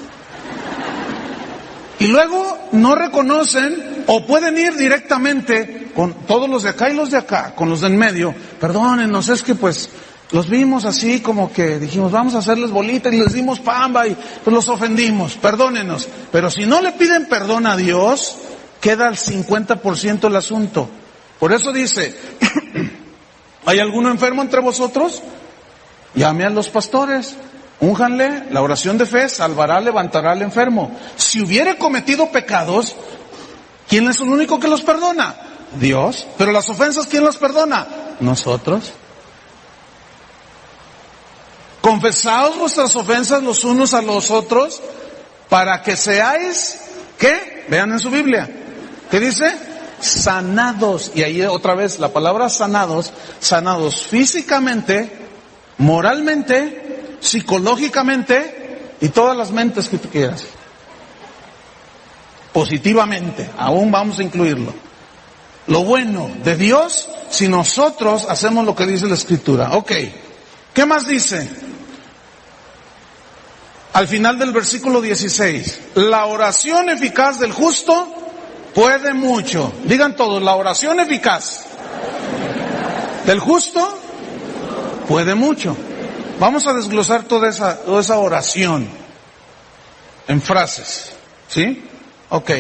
Y luego no reconocen o pueden ir directamente con todos los de acá y los de acá, con los de en medio. Perdónenos, es que pues los vimos así como que dijimos vamos a hacerles bolita y les dimos pamba y pues los ofendimos, perdónenos. Pero si no le piden perdón a Dios, queda al 50% el asunto. Por eso dice, ¿hay alguno enfermo entre vosotros? Llame a los pastores, únjanle, la oración de fe salvará, levantará al enfermo. Si hubiere cometido pecados, ¿quién es el único que los perdona? Dios. Pero las ofensas, ¿quién las perdona? Nosotros. Confesaos vuestras ofensas los unos a los otros para que seáis, ¿qué? Vean en su Biblia. ¿Qué dice? Sanados. Y ahí otra vez la palabra sanados, sanados físicamente, moralmente, psicológicamente y todas las mentes que tú quieras. Positivamente, aún vamos a incluirlo. Lo bueno de Dios si nosotros hacemos lo que dice la Escritura. Ok, ¿qué más dice? Al final del versículo 16, la oración eficaz del justo puede mucho. Digan todos, la oración eficaz del justo puede mucho. Vamos a desglosar toda esa oración en frases, ¿sí? Ok,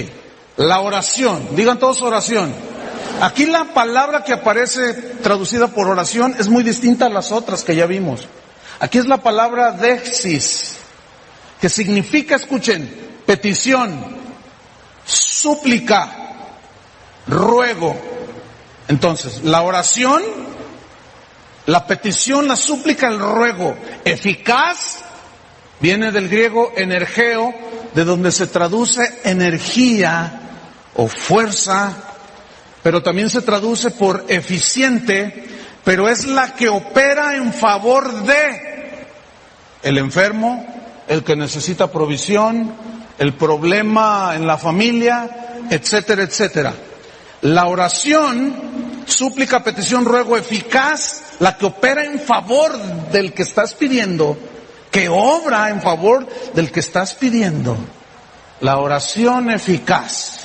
la oración, digan todos oración. Aquí la palabra que aparece traducida por oración es muy distinta a las otras que ya vimos. Aquí es la palabra dexis, que significa, escuchen, petición, súplica, ruego. Entonces, la oración, la petición, la súplica, el ruego, eficaz, viene del griego energeo, de donde se traduce energía o fuerza, pero también se traduce por eficiente, pero es la que opera en favor de el enfermo, el que necesita provisión, el problema en la familia, etcétera, etcétera. La oración, súplica, petición, ruego eficaz, la que opera en favor del que estás pidiendo, que obra en favor del que estás pidiendo. La oración eficaz.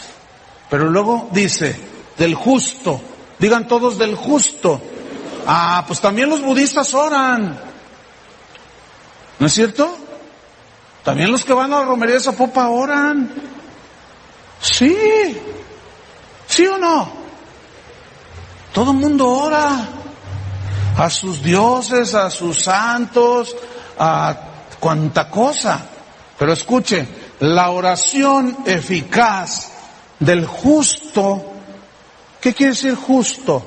Pero luego dice, del justo. Digan todos, del justo. Ah, pues también los budistas oran. ¿No es cierto? También los que van a la romería de Zapopan oran. Sí. ¿Sí o no? Todo el mundo ora. A sus dioses, a sus santos, a cuanta cosa. Pero escuche, la oración eficaz del justo. ¿Qué quiere decir justo?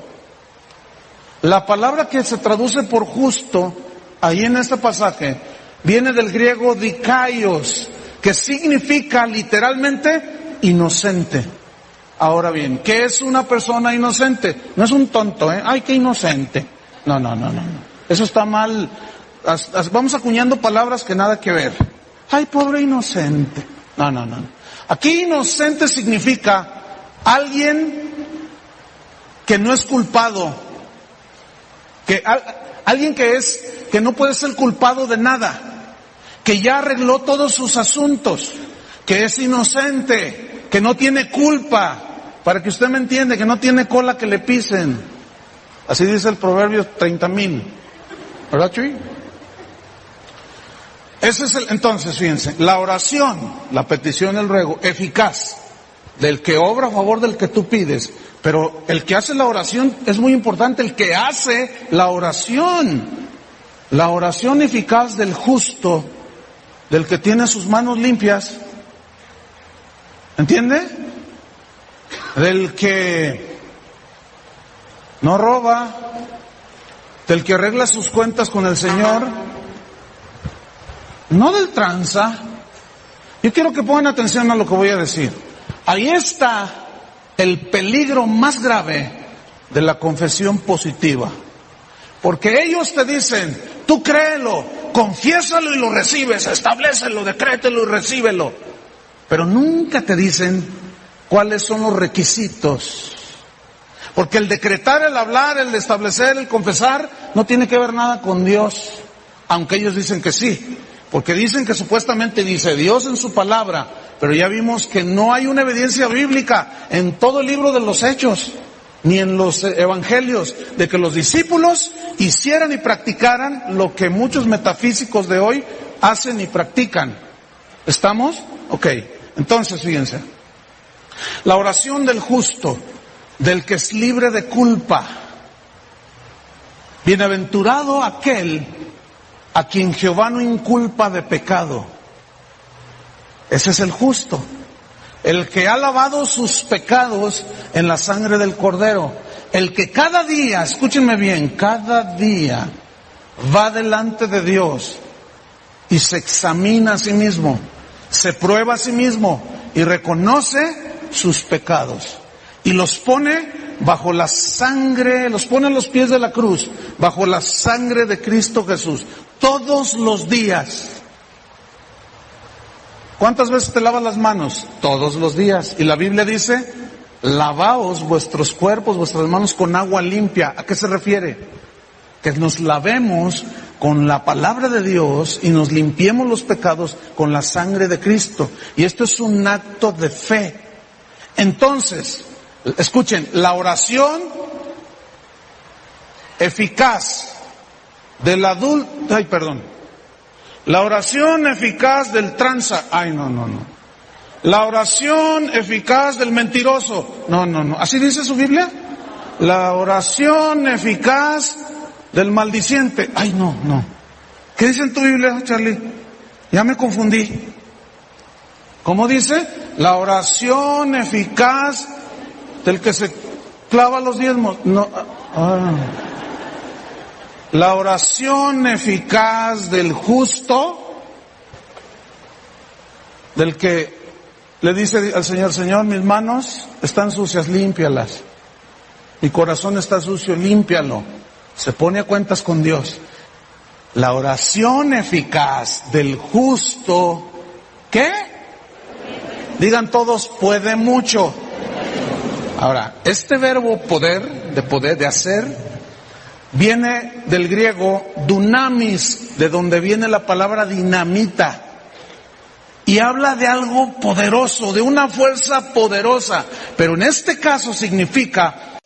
La palabra que se traduce por justo, ahí en este pasaje, viene del griego dikaios, que significa literalmente inocente. Ahora bien, ¿qué es una persona inocente? No es un tonto, ¡ay, qué inocente! No. Eso está mal. Vamos acuñando palabras que nada que ver. ¡Ay, pobre inocente! No. Aquí inocente significa alguien que no es culpado, alguien que no puede ser culpado de nada, que ya arregló todos sus asuntos, que es inocente, que no tiene culpa, para que usted me entienda, que no tiene cola que le pisen. Así dice el Proverbio 30,000. ¿Verdad, Chuy? Ese es entonces, fíjense, la oración, la petición, el ruego, eficaz, del que obra a favor del que tú pides. Pero el que hace la oración es muy importante, el que hace la oración eficaz del justo, del que tiene sus manos limpias, ¿entiende? Del que no roba, del que arregla sus cuentas con el Señor, no del tranza. Yo quiero que pongan atención a lo que voy a decir. Ahí está el peligro más grave de la confesión positiva. Porque ellos te dicen, tú créelo, confiésalo y lo recibes, establécelo, decrételo y recíbelo. Pero nunca te dicen cuáles son los requisitos. Porque el decretar, el hablar, el establecer, el confesar, no tiene que ver nada con Dios. Aunque ellos dicen que sí. Porque dicen que supuestamente dice Dios en su palabra, pero ya vimos que no hay una evidencia bíblica en todo el libro de los Hechos, ni en los evangelios, de que los discípulos hicieran y practicaran lo que muchos metafísicos de hoy hacen y practican. ¿Estamos? Ok. Entonces, fíjense. La oración del justo, del que es libre de culpa. Bienaventurado aquel a quien Jehová no inculpa de pecado. Ese es el justo, el que ha lavado sus pecados en la sangre del Cordero, el que cada día, escúchenme bien, cada día va delante de Dios y se examina a sí mismo, se prueba a sí mismo y reconoce sus pecados y los pone bajo la sangre, los pone a los pies de la cruz, bajo la sangre de Cristo Jesús, todos los días. ¿Cuántas veces te lavas las manos? Todos los días. Y la Biblia dice, lavaos vuestros cuerpos, vuestras manos con agua limpia. ¿A qué se refiere? Que nos lavemos con la palabra de Dios y nos limpiemos los pecados con la sangre de Cristo. Y esto es un acto de fe. Entonces, escuchen, la oración eficaz del adulto, la oración eficaz del tranza, la oración eficaz del mentiroso, no, ¿así dice su Biblia? La oración eficaz del maldiciente, no. ¿Qué dice en tu Biblia, Charlie? Ya me confundí. ¿Cómo dice? La oración eficaz del que se clava los diezmos, La oración eficaz del justo, del que le dice al Señor, Señor, mis manos están sucias, límpialas. Mi corazón está sucio, límpialo. Se pone a cuentas con Dios. La oración eficaz del justo, ¿qué? Digan todos, puede mucho. Ahora, este verbo poder, de hacer, viene del griego dunamis, de donde viene la palabra dinamita. y habla de algo poderoso, de una fuerza poderosa, pero en este caso significa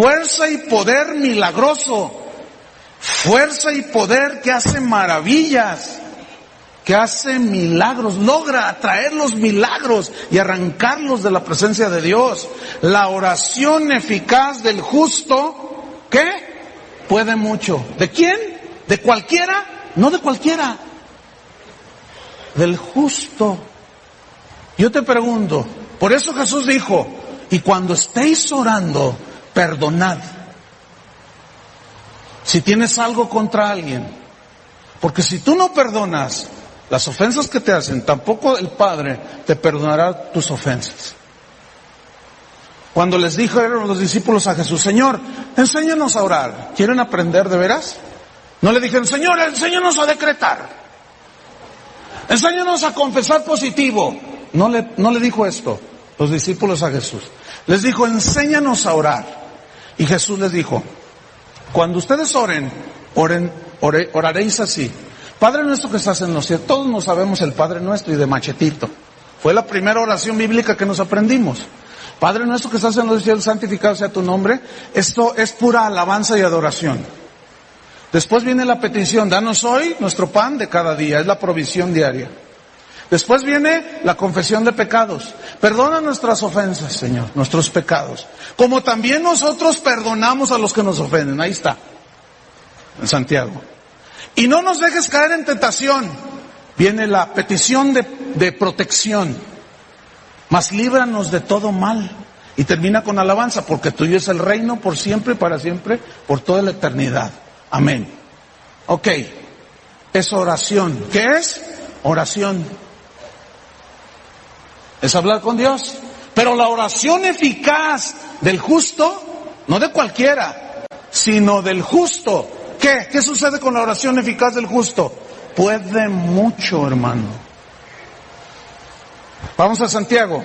fuerza y poder milagroso, fuerza y poder que hace maravillas, que hace milagros, logra atraer los milagros y arrancarlos de la presencia de Dios. La oración eficaz del justo, ¿qué? Puede mucho. ¿De quién? ¿De cualquiera? No de cualquiera. Del justo. Yo te pregunto, por eso Jesús dijo, y cuando estéis orando, perdonad. Si tienes algo contra alguien, porque si tú no perdonas las ofensas que te hacen, tampoco el Padre te perdonará tus ofensas. Cuando les dijeron los discípulos a Jesús, Señor, enséñanos a orar, ¿quieren aprender de veras? No le dijeron, Señor, enséñanos a decretar, enséñanos a confesar positivo. No le dijo esto los discípulos a Jesús. Les dijo, enséñanos a orar. Y Jesús les dijo, cuando ustedes oraréis así. Padre nuestro que estás en los cielos. Todos nos sabemos el Padre nuestro y de machetito. Fue la primera oración bíblica que nos aprendimos. Padre nuestro que estás en los cielos, santificado sea tu nombre. Esto es pura alabanza y adoración. Después viene la petición, danos hoy nuestro pan de cada día. Es la provisión diaria. Después viene la confesión de pecados. Perdona nuestras ofensas, Señor, nuestros pecados. Como también nosotros perdonamos a los que nos ofenden. Ahí está, en Santiago. Y no nos dejes caer en tentación. Viene la petición de protección. Mas líbranos de todo mal. Y termina con alabanza, porque tuyo es el reino por siempre y para siempre, por toda la eternidad. Amén. Ok, es oración. ¿Qué es? Oración. Es hablar con Dios. Pero la oración eficaz del justo, no de cualquiera, sino del justo. ¿Qué? ¿Qué sucede con la oración eficaz del justo? Puede mucho, hermano. Vamos a Santiago.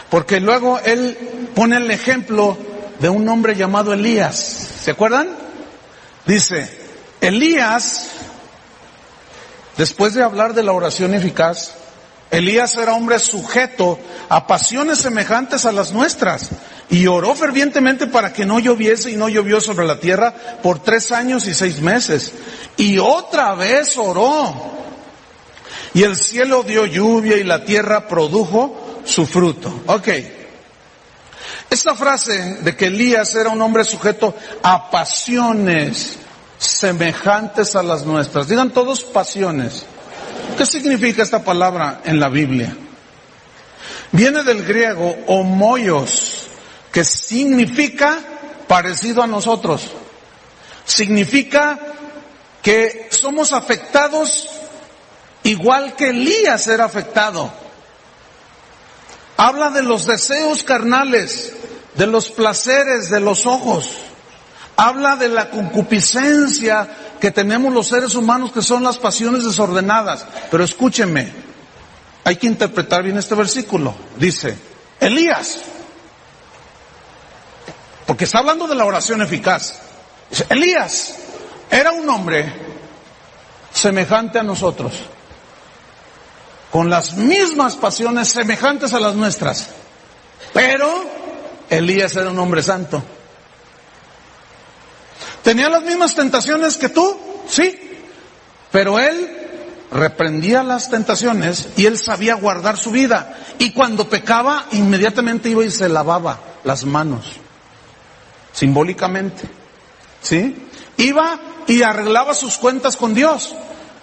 Porque luego él pone el ejemplo de un hombre llamado Elías. ¿Se acuerdan? Dice, Elías, después de hablar de la oración eficaz, Elías era hombre sujeto a pasiones semejantes a las nuestras y oró fervientemente para que no lloviese, y no llovió sobre la tierra por 3 años y 6 meses. Y otra vez oró, y el cielo dio lluvia y la tierra produjo su fruto. Ok. Esta frase de que Elías era un hombre sujeto a pasiones semejantes a las nuestras. Digan todos pasiones. ¿Qué significa esta palabra en la Biblia? Viene del griego homoios, que significa parecido a nosotros. Significa que somos afectados igual que Elías era afectado. Habla de los deseos carnales, de los placeres de los ojos. Habla de la concupiscencia que tenemos los seres humanos, que son las pasiones desordenadas. Pero escúchenme, hay que interpretar bien este versículo. Dice, Elías, porque está hablando de la oración eficaz. Dice, Elías era un hombre semejante a nosotros, con las mismas pasiones semejantes a las nuestras. Pero Elías era un hombre santo. ¿Tenía las mismas tentaciones que tú? Sí. Pero él reprendía las tentaciones y él sabía guardar su vida. Y cuando pecaba, inmediatamente iba y se lavaba las manos. Simbólicamente. ¿Sí? Iba y arreglaba sus cuentas con Dios.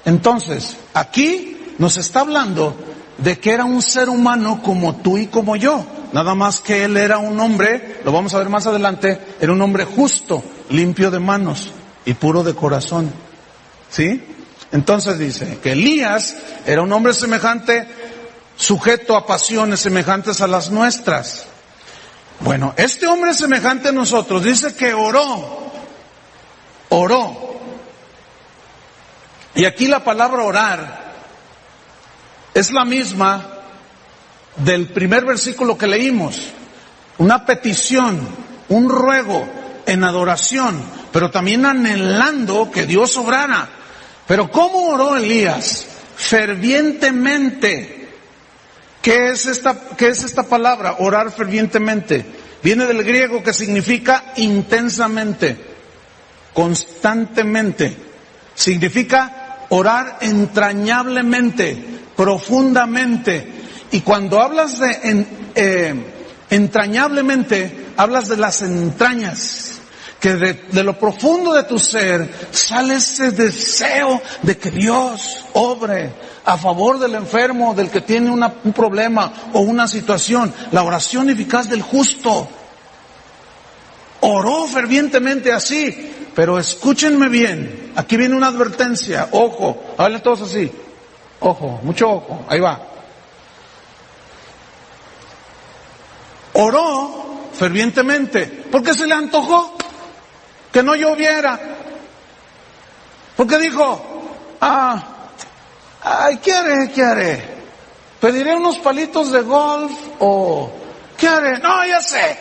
Entonces, aquí nos está hablando de que era un ser humano como tú y como yo. Nada más que él era un hombre, lo vamos a ver más adelante, era un hombre justo, limpio de manos y puro de corazón. ¿Sí? Entonces dice que Elías era un hombre semejante, sujeto a pasiones semejantes a las nuestras. Bueno, este hombre semejante a nosotros dice que oró. Y aquí la palabra orar es la misma del primer versículo que leímos. Una petición, un ruego en adoración, pero también anhelando que Dios obrara. Pero ¿cómo oró Elías? Fervientemente. ¿Qué es esta palabra? Orar fervientemente. Viene del griego que significa intensamente, constantemente. Significa orar entrañablemente, profundamente. Y cuando hablas de entrañablemente, hablas de las entrañas. Que de lo profundo de tu ser sale ese deseo de que Dios obre a favor del enfermo, del que tiene un problema o una situación. La oración eficaz del justo. Oró fervientemente así. Pero escúchenme bien, aquí viene una advertencia. Ojo, háganle todos así. Ojo, mucho ojo, ahí va. Oró fervientemente porque se le antojó que no lloviera, porque dijo, ¿qué haré? ¿Pediré unos palitos de golf o qué haré? No, ya sé,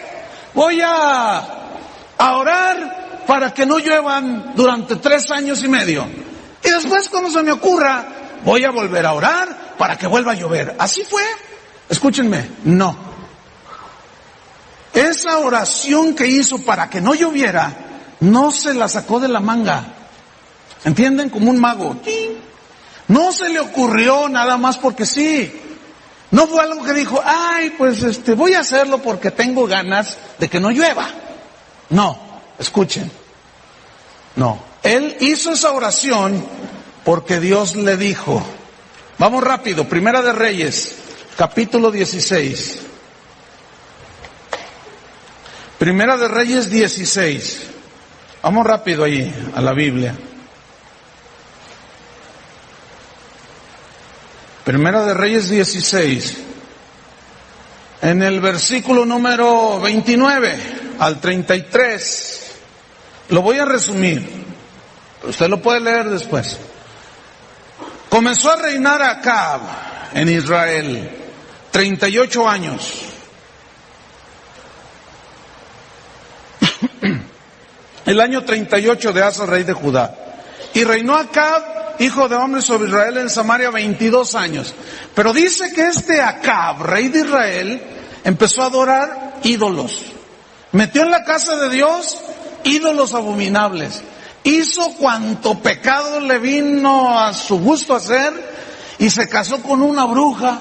voy a orar para que no lluevan durante 3 años y medio, y después cuando se me ocurra voy a volver a orar para que vuelva a llover. ¿Así fue? Escúchenme, no. Esa oración que hizo para que no lloviera no se la sacó de la manga. ¿Entienden? Como un mago. No se le ocurrió nada más porque sí. No fue algo que dijo, voy a hacerlo porque tengo ganas de que no llueva. No, escuchen. No. Él hizo esa oración porque Dios le dijo. Vamos rápido, Primera de Reyes, capítulo 16. Primera de Reyes 16. Vamos rápido ahí a la Biblia. Primera de Reyes 16. En el versículo número 29 al 33. Lo voy a resumir. Usted lo puede leer después. Comenzó a reinar Acab en Israel 38 años. El año 38 de Asa, rey de Judá. Y reinó Acab, hijo de hombre, sobre Israel en Samaria 22 años. Pero dice que este Acab, rey de Israel, empezó a adorar ídolos. Metió en la casa de Dios ídolos abominables. Hizo cuanto pecado le vino a su gusto hacer y se casó con una bruja.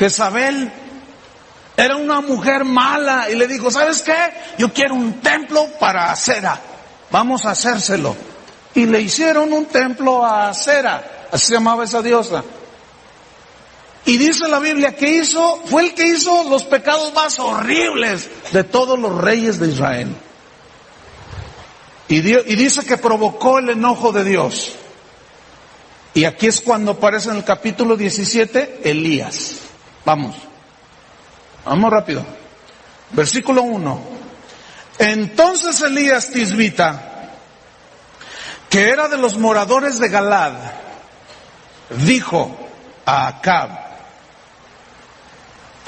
Jezabel era una mujer mala y le dijo, ¿sabes qué? Yo quiero un templo para Acera. Vamos a hacérselo. Y le hicieron un templo a Acera. Así se llamaba esa diosa. Y dice la Biblia que fue el que hizo los pecados más horribles de todos los reyes de Israel. Y dice que provocó el enojo de Dios. Y aquí es cuando aparece en el capítulo 17 Elías. Vamos rápido. Versículo 1. Entonces Elías Tisbita, que era de los moradores de Galad, dijo a Acab,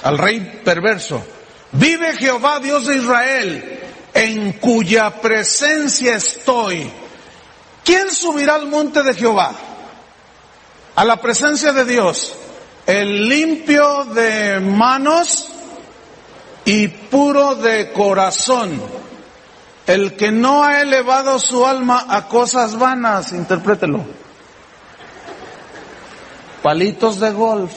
al rey perverso, vive Jehová Dios de Israel, en cuya presencia estoy. ¿Quién subirá al monte de Jehová? A la presencia de Dios. El limpio de manos y puro de corazón. El que no ha elevado su alma a cosas vanas. Interprételo. Palitos de golf,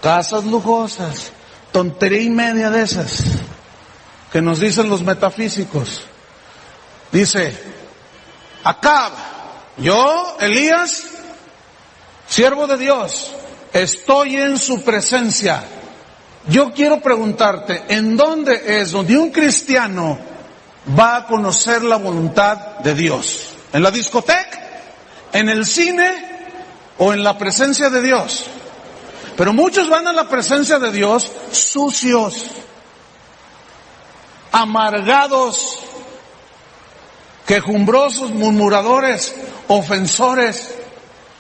casas lujosas, tontería y media de esas que nos dicen los metafísicos. Dice, Acab, yo, Elías, siervo de Dios, estoy en su presencia. Yo quiero preguntarte, ¿en dónde es donde un cristiano va a conocer la voluntad de Dios? ¿En la discoteca? ¿En el cine? ¿O en la presencia de Dios? Pero muchos van a la presencia de Dios sucios, amargados, quejumbrosos, murmuradores, ofensores,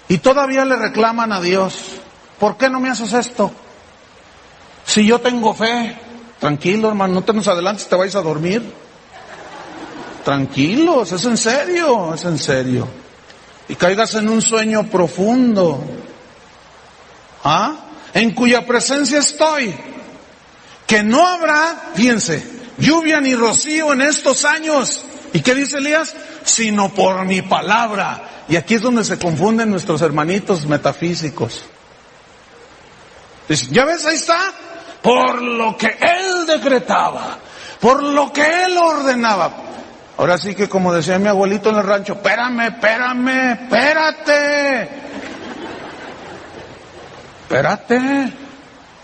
y todavía le reclaman a Dios, ¿por qué no me haces esto? Si yo tengo fe. Tranquilo, hermano, no te nos adelantes, te vais a dormir. Tranquilos, es en serio. Y caigas en un sueño profundo. En cuya presencia estoy, que no habrá, fíjense, lluvia ni rocío en estos años. ¿Y qué dice Elías? Sino por mi palabra. Y aquí es donde se confunden nuestros hermanitos metafísicos. Dicen, ¿ya ves? Ahí está. Por lo que él decretaba, por lo que él ordenaba. Ahora sí que, como decía mi abuelito en el rancho, espérate.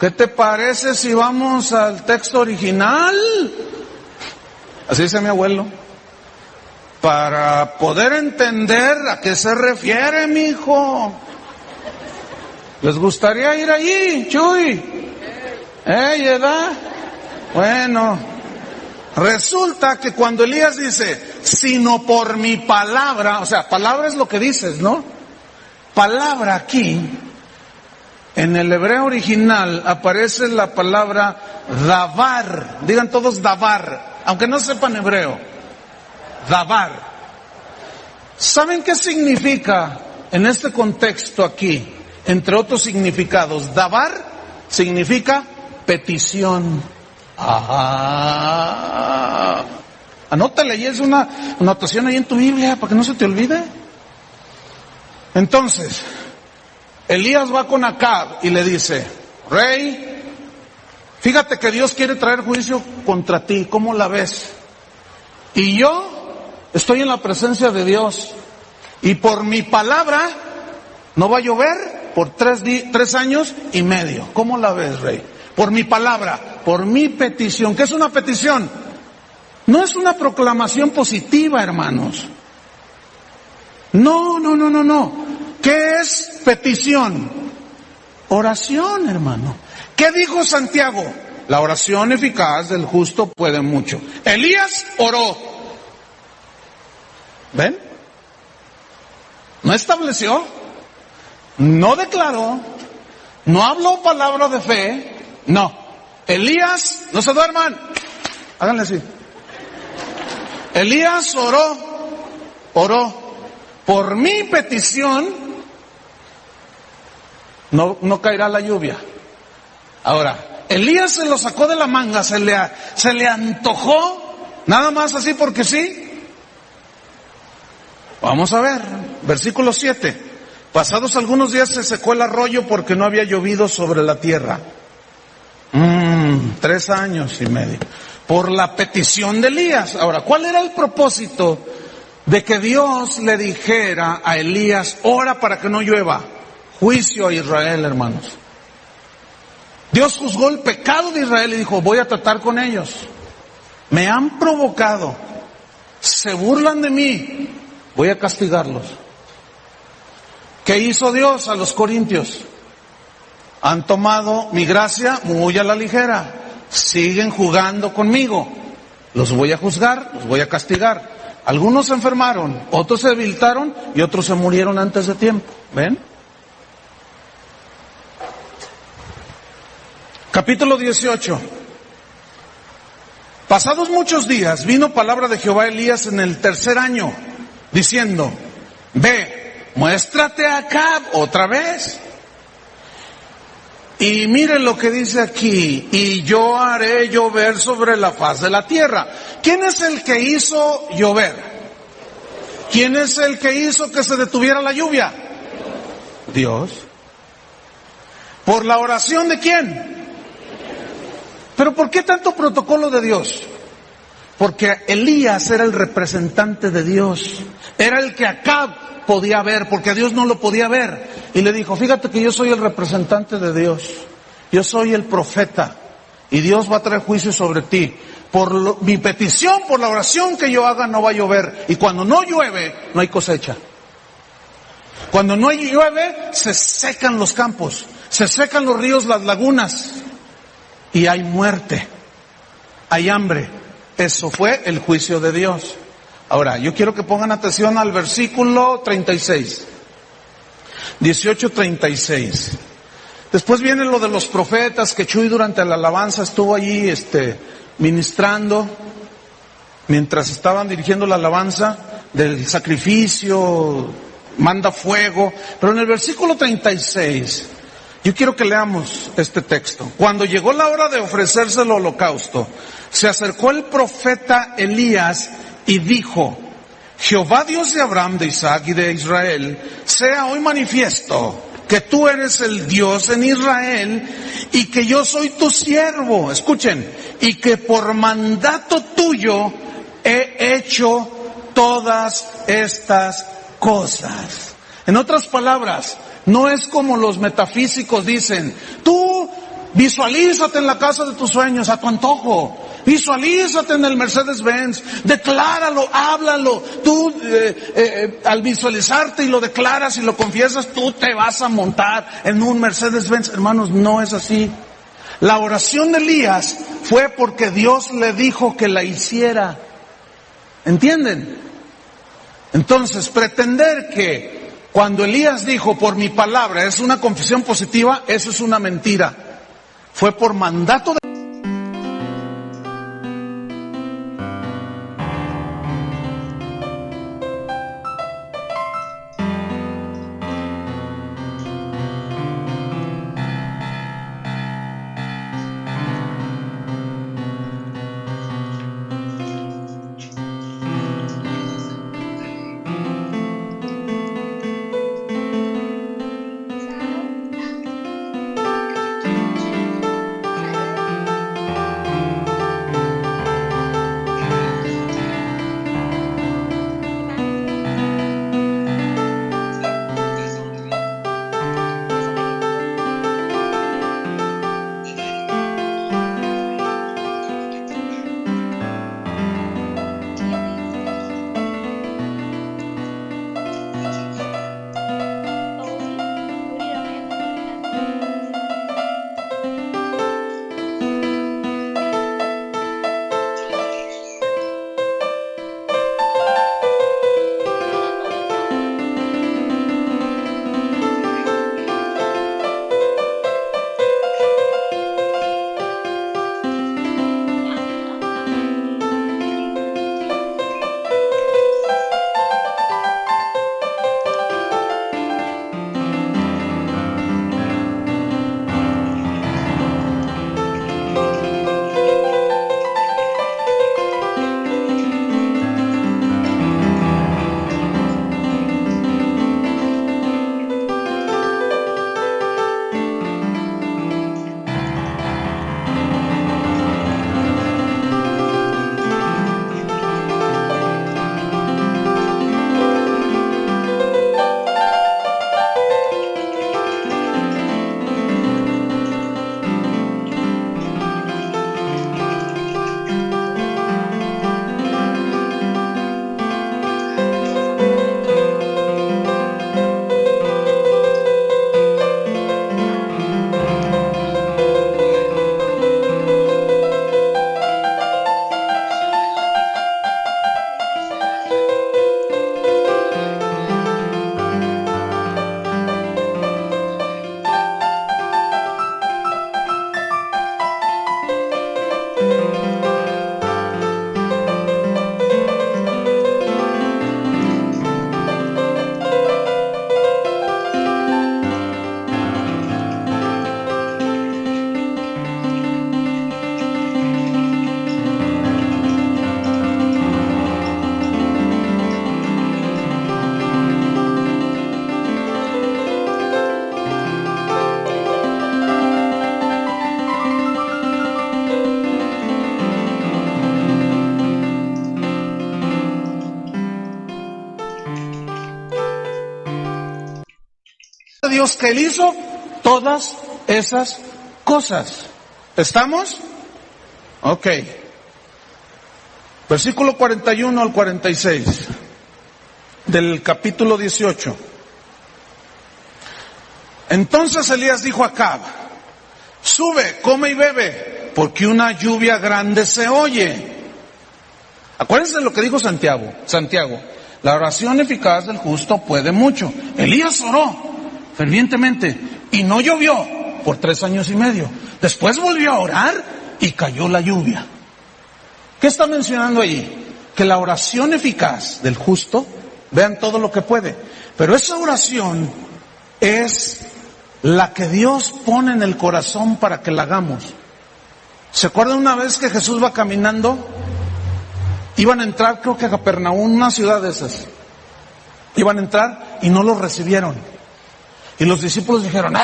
¿Qué te parece si vamos al texto original? Así dice mi abuelo. Para poder entender a qué se refiere, mi hijo. ¿Les gustaría ir allí, Chuy? ¿Edad? Bueno, resulta que cuando Elías dice, sino por mi palabra, o sea, palabra es lo que dices, ¿no? Palabra aquí, en el hebreo original aparece la palabra davar. Digan todos davar, aunque no sepan hebreo. Davar. ¿Saben qué significa en este contexto aquí? Entre otros significados, davar significa petición. Anótale, y es una anotación ahí en tu Biblia para que no se te olvide. Entonces, Elías va con Acab y le dice, rey, fíjate que Dios quiere traer juicio contra ti, ¿cómo la ves? Y yo estoy en la presencia de Dios, y por mi palabra no va a llover por 3 años y medio. ¿Cómo la ves, rey? por mi palabra, por mi petición. ¿Qué es una petición? No es una proclamación positiva, hermanos. No. ¿Qué es petición? Oración, hermano. ¿Qué dijo Santiago? La oración eficaz del justo puede mucho. Elías oró. ¿Ven? No estableció, no declaró, no habló palabra de fe, no. Elías, no se duerman, háganle así. Elías oró. Por mi petición, no caerá la lluvia. Ahora, Elías se lo sacó de la manga, se le antojó, nada más así porque sí. Vamos a ver, versículo 7. Pasados algunos días se secó el arroyo porque no había llovido sobre la tierra. 3 años y medio. Por la petición de Elías. Ahora, ¿cuál era el propósito de que Dios le dijera a Elías, ora para que no llueva? Juicio a Israel, hermanos. Dios juzgó el pecado de Israel y dijo, voy a tratar con ellos. Me han provocado, se burlan de mí, voy a castigarlos. ¿Qué hizo Dios a los corintios? Han tomado mi gracia muy a la ligera, siguen jugando conmigo, los voy a juzgar, los voy a castigar. Algunos se enfermaron, otros se debilitaron y otros se murieron antes de tiempo. ¿Ven? Capítulo 18. Pasados muchos días vino palabra de Jehová a Elías en el 3er año, diciendo, ve, muéstrate a Acab otra vez. Y miren lo que dice aquí, y yo haré llover sobre la faz de la tierra. ¿Quién es el que hizo llover? ¿Quién es el que hizo que se detuviera la lluvia? Dios. ¿Por la oración de quién? ¿Pero por qué tanto protocolo de Dios? Porque Elías era el representante de Dios, era el que Acab podía ver, porque Dios no lo podía ver. Y le dijo, fíjate que yo soy el representante de Dios, yo soy el profeta, y Dios va a traer juicio sobre ti. Mi petición, por la oración que yo haga, no va a llover. Y cuando no llueve, no hay cosecha. Cuando no llueve, se secan los campos, se secan los ríos, las lagunas, y hay muerte, hay hambre. Eso fue el juicio de Dios. Ahora, yo quiero que pongan atención al versículo 36. 18:36. Después viene lo de los profetas, que Chuy durante la alabanza estuvo allí ministrando, mientras estaban dirigiendo la alabanza del sacrificio, manda fuego. Pero en el versículo 36, yo quiero que leamos este texto. Cuando llegó la hora de ofrecerse el holocausto, se acercó el profeta Elías y dijo, Jehová Dios de Abraham, de Isaac y de Israel, sea hoy manifiesto que tú eres el Dios en Israel y que yo soy tu siervo. Escuchen, y que por mandato tuyo he hecho todas estas cosas. En otras palabras, no es como los metafísicos dicen, tú visualízate en la casa de tus sueños a tu antojo. Visualízate en el Mercedes-Benz, decláralo, háblalo. Tú al visualizarte y lo declaras y lo confiesas, tú te vas a montar en un Mercedes-Benz. Hermanos, no es así. La oración de Elías fue porque Dios le dijo que la hiciera. ¿Entienden? Entonces, pretender que cuando Elías dijo por mi palabra es una confesión positiva, eso es una mentira. Fue por mandato de Dios que Él hizo todas esas cosas. ¿Estamos? Ok. Versículo 41 al 46 del capítulo 18. Entonces Elías dijo a Acab: sube, come y bebe, porque una lluvia grande se oye. Acuérdense de lo que dijo Santiago. La oración eficaz del justo puede mucho. Elías oró fervientemente y no llovió por 3 años y medio. Después volvió a orar y cayó la lluvia. ¿Qué está mencionando allí? Que la oración eficaz del justo, vean todo lo que puede, pero esa oración es la que Dios pone en el corazón para que la hagamos. ¿Se acuerdan una vez que Jesús va caminando? Iban a entrar, creo que a Capernaum, una ciudad de esas. Iban a entrar y no los recibieron. Y los discípulos dijeron: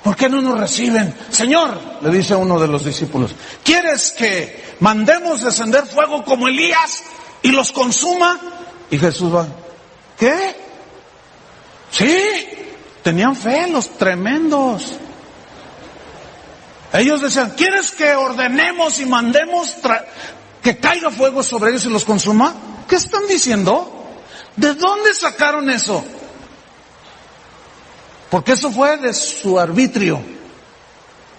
¿por qué no nos reciben? Señor, le dice uno de los discípulos, ¿quieres que mandemos descender fuego como Elías y los consuma? Y Jesús va: ¿qué? Sí, tenían fe los tremendos. Ellos decían: ¿quieres que ordenemos y mandemos que caiga fuego sobre ellos y los consuma? ¿Qué están diciendo? ¿De dónde sacaron eso? Porque eso fue de su arbitrio,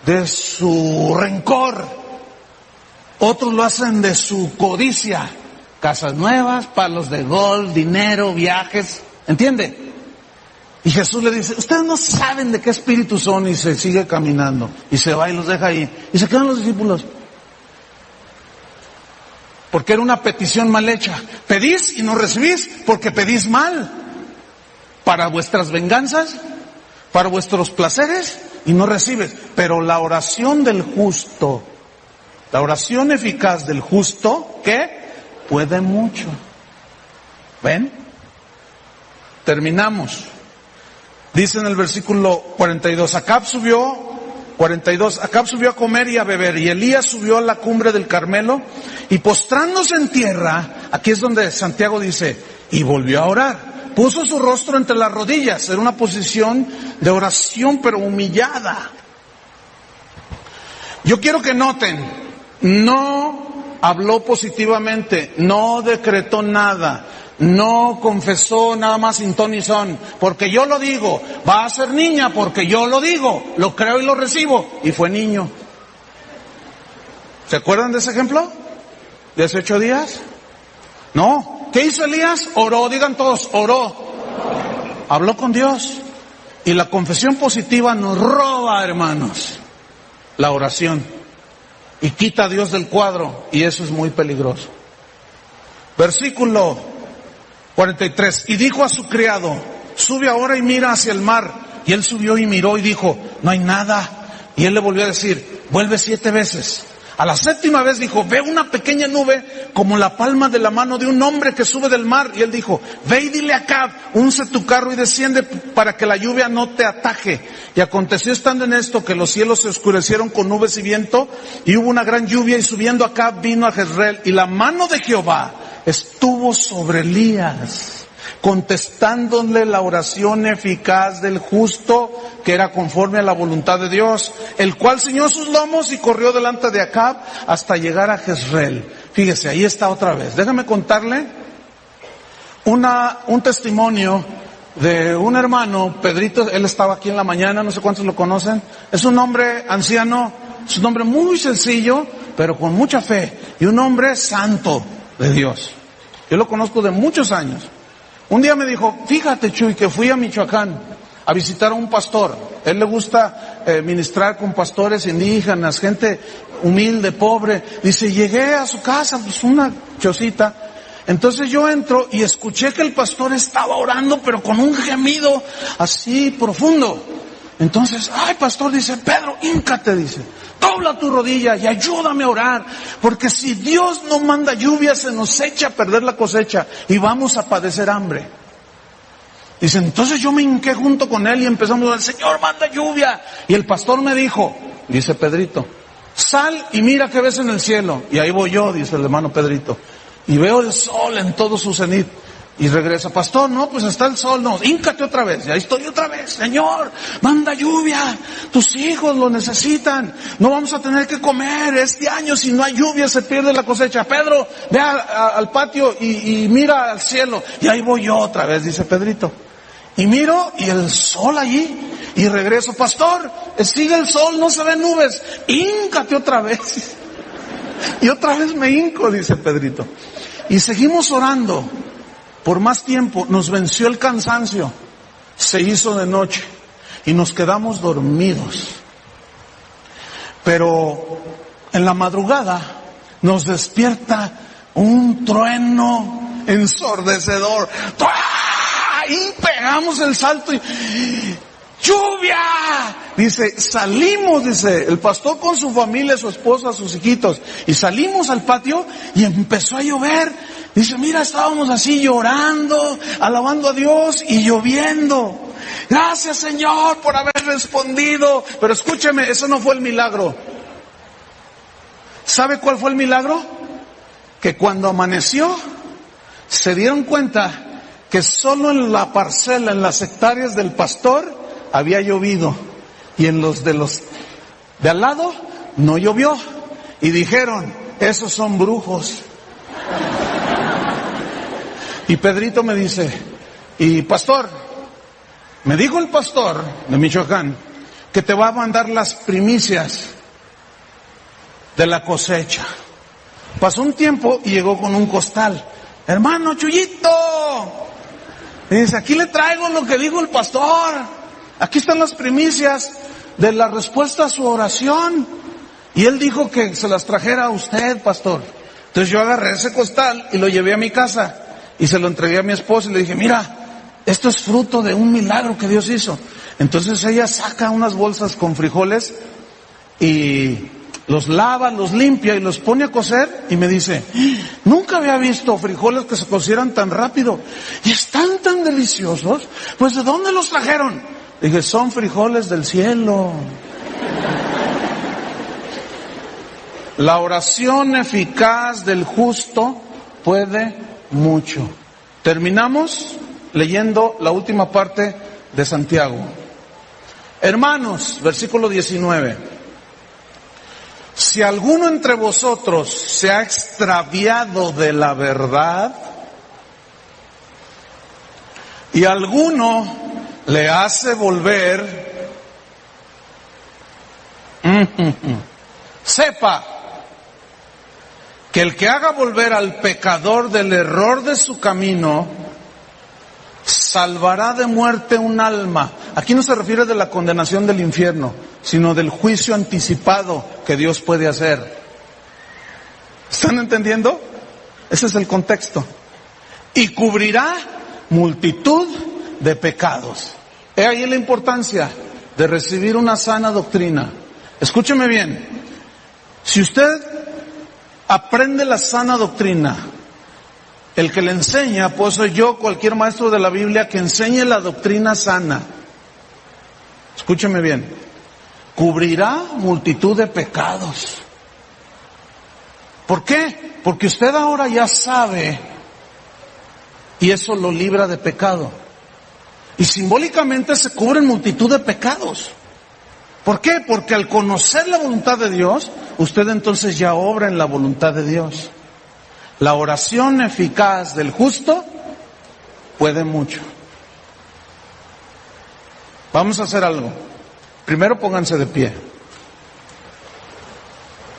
de su rencor. Otros lo hacen de su codicia. Casas nuevas, palos de golf, dinero, viajes. ¿Entiende? Y Jesús le dice: ustedes no saben de qué espíritu son, y se sigue caminando. Y se va y los deja ahí. Y se quedan los discípulos. Porque era una petición mal hecha. Pedís y no recibís porque pedís mal. Para vuestras venganzas, para vuestros placeres, y no recibes. Pero la oración del justo, la oración eficaz del justo, ¿qué? Puede mucho. ¿Ven? Terminamos. Dice en el versículo 42, Acab subió a comer y a beber, y Elías subió a la cumbre del Carmelo, y postrándose en tierra, aquí es donde Santiago dice, y volvió a orar. Puso su rostro entre las rodillas, era una posición de oración pero humillada. Yo quiero que noten, no habló positivamente, no decretó nada, no confesó nada más sin ton y son, porque yo lo digo, va a ser niña porque yo lo digo, lo creo y lo recibo, y fue niño. ¿Se acuerdan de ese ejemplo? ¿De hace 8 días? No. ¿Qué hizo Elías? Oró, digan todos, oró. Habló con Dios. Y la confesión positiva nos roba, hermanos, la oración. Y quita a Dios del cuadro, y eso es muy peligroso. Versículo 43. Y dijo a su criado: sube ahora y mira hacia el mar. Y él subió y miró y dijo: no hay nada. Y él le volvió a decir: vuelve 7 veces. A la 7ª vez dijo: ve una pequeña nube como la palma de la mano de un hombre que sube del mar. Y él dijo: ve y dile a Acab, unce tu carro y desciende para que la lluvia no te ataje. Y aconteció estando en esto que los cielos se oscurecieron con nubes y viento, y hubo una gran lluvia, y subiendo Acab vino a Jezreel, y la mano de Jehová estuvo sobre Elías, contestándole la oración eficaz del justo, que era conforme a la voluntad de Dios, el cual ciñó sus lomos y corrió delante de Acab hasta llegar a Jezreel. Fíjese, ahí está otra vez. Déjame contarle un testimonio de un hermano, Pedrito. Él estaba aquí en la mañana, no sé cuántos lo conocen. Es un hombre anciano, es un hombre muy sencillo, pero con mucha fe, y un hombre santo de Dios. Yo lo conozco de muchos años. Un día me dijo: fíjate, Chuy, que fui a Michoacán a visitar a un pastor. Él le gusta ministrar con pastores indígenas, gente humilde, pobre. Dice: llegué a su casa, pues una chocita. Entonces yo entro y escuché que el pastor estaba orando, pero con un gemido así profundo. Entonces, ay, pastor, dice: Pedro, híncate, dice, dobla tu rodilla y ayúdame a orar, porque si Dios no manda lluvia, se nos echa a perder la cosecha y vamos a padecer hambre. Dice: entonces yo me hinqué junto con él y empezamos a decir: Señor, manda lluvia. Y el pastor me dijo, dice Pedrito, sal y mira qué ves en el cielo. Y ahí voy yo, dice el hermano Pedrito, y veo el sol en todo su cenit. Y regresa, pastor, no, pues está el sol, no, híncate otra vez, ya estoy otra vez, Señor, manda lluvia, tus hijos lo necesitan, no vamos a tener que comer este año, si no hay lluvia se pierde la cosecha. Pedro, ve al patio y mira al cielo, y ahí voy yo otra vez, dice Pedrito, y miro, y el sol allí, y regreso, pastor, sigue el sol, no se ven nubes, híncate otra vez, y otra vez me hinco, dice Pedrito, y seguimos orando. Por más tiempo nos venció el cansancio, se hizo de noche y nos quedamos dormidos. Pero en la madrugada nos despierta un trueno ensordecedor. Y pegamos el salto y ¡lluvia! Dice, salimos, dice, el pastor con su familia, su esposa, sus hijitos, y salimos al patio y empezó a llover. Dice, mira, estábamos así llorando, alabando a Dios y lloviendo. Gracias, Señor, por haber respondido. Pero escúcheme, eso no fue el milagro. ¿Sabe cuál fue el milagro? Que cuando amaneció, se dieron cuenta que solo en la parcela, en las hectáreas del pastor, había llovido. Y en los de al lado, no llovió. Y dijeron, esos son brujos. Y Pedrito me dice, y pastor, me dijo el pastor de Michoacán que te va a mandar las primicias de la cosecha. Pasó un tiempo y llegó con un costal. Hermano Chuyito, y dice, aquí le traigo lo que dijo el pastor. Aquí están las primicias de la respuesta a su oración. Y él dijo que se las trajera a usted, pastor. Entonces yo agarré ese costal y lo llevé a mi casa. Y se lo entregué a mi esposa y le dije, mira, esto es fruto de un milagro que Dios hizo. Entonces ella saca unas bolsas con frijoles y los lava, los limpia y los pone a cocer y me dice, nunca había visto frijoles que se cocieran tan rápido y están tan deliciosos, pues ¿de dónde los trajeron? Le dije, son frijoles del cielo. La oración eficaz del justo puede mucho. Terminamos leyendo la última parte de Santiago. Hermanos, versículo 19. Si alguno entre vosotros se ha extraviado de la verdad y alguno le hace volver, sepa que el que haga volver al pecador del error de su camino, salvará de muerte un alma. Aquí no se refiere de la condenación del infierno, sino del juicio anticipado que Dios puede hacer. ¿Están entendiendo? Ese es el contexto. Y cubrirá multitud de pecados. He ahí la importancia de recibir una sana doctrina. Escúcheme bien. Si usted aprende la sana doctrina, el que le enseña, pues soy yo, cualquier maestro de la Biblia que enseñe la doctrina sana. Escúcheme bien. Cubrirá multitud de pecados. ¿Por qué? Porque usted ahora ya sabe y eso lo libra de pecado. Y simbólicamente se cubren multitud de pecados. ¿Por qué? Porque al conocer la voluntad de Dios, usted entonces ya obra en la voluntad de Dios. La oración eficaz del justo puede mucho. Vamos a hacer algo. Primero pónganse de pie.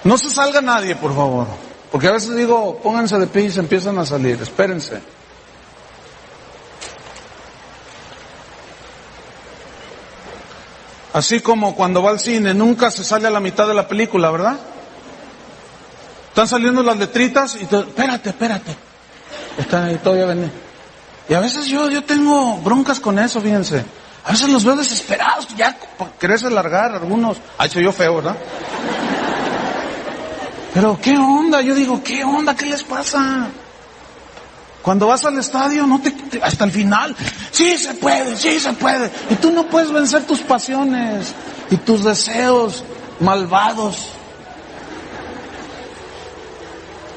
No se salga nadie, por favor. Porque a veces digo, pónganse de pie y se empiezan a salir. Espérense. Así como cuando va al cine, nunca se sale a la mitad de la película, ¿verdad? Están saliendo las letritas y espérate. Están ahí, todavía ven. Y a veces yo tengo broncas con eso, fíjense. A veces los veo desesperados, ya querés alargar algunos. Ay, soy yo feo, ¿verdad? Pero ¿qué onda? Yo digo, ¿qué onda? ¿Qué les pasa? Cuando vas al estadio, no hasta el final, sí se puede. Y tú no puedes vencer tus pasiones y tus deseos malvados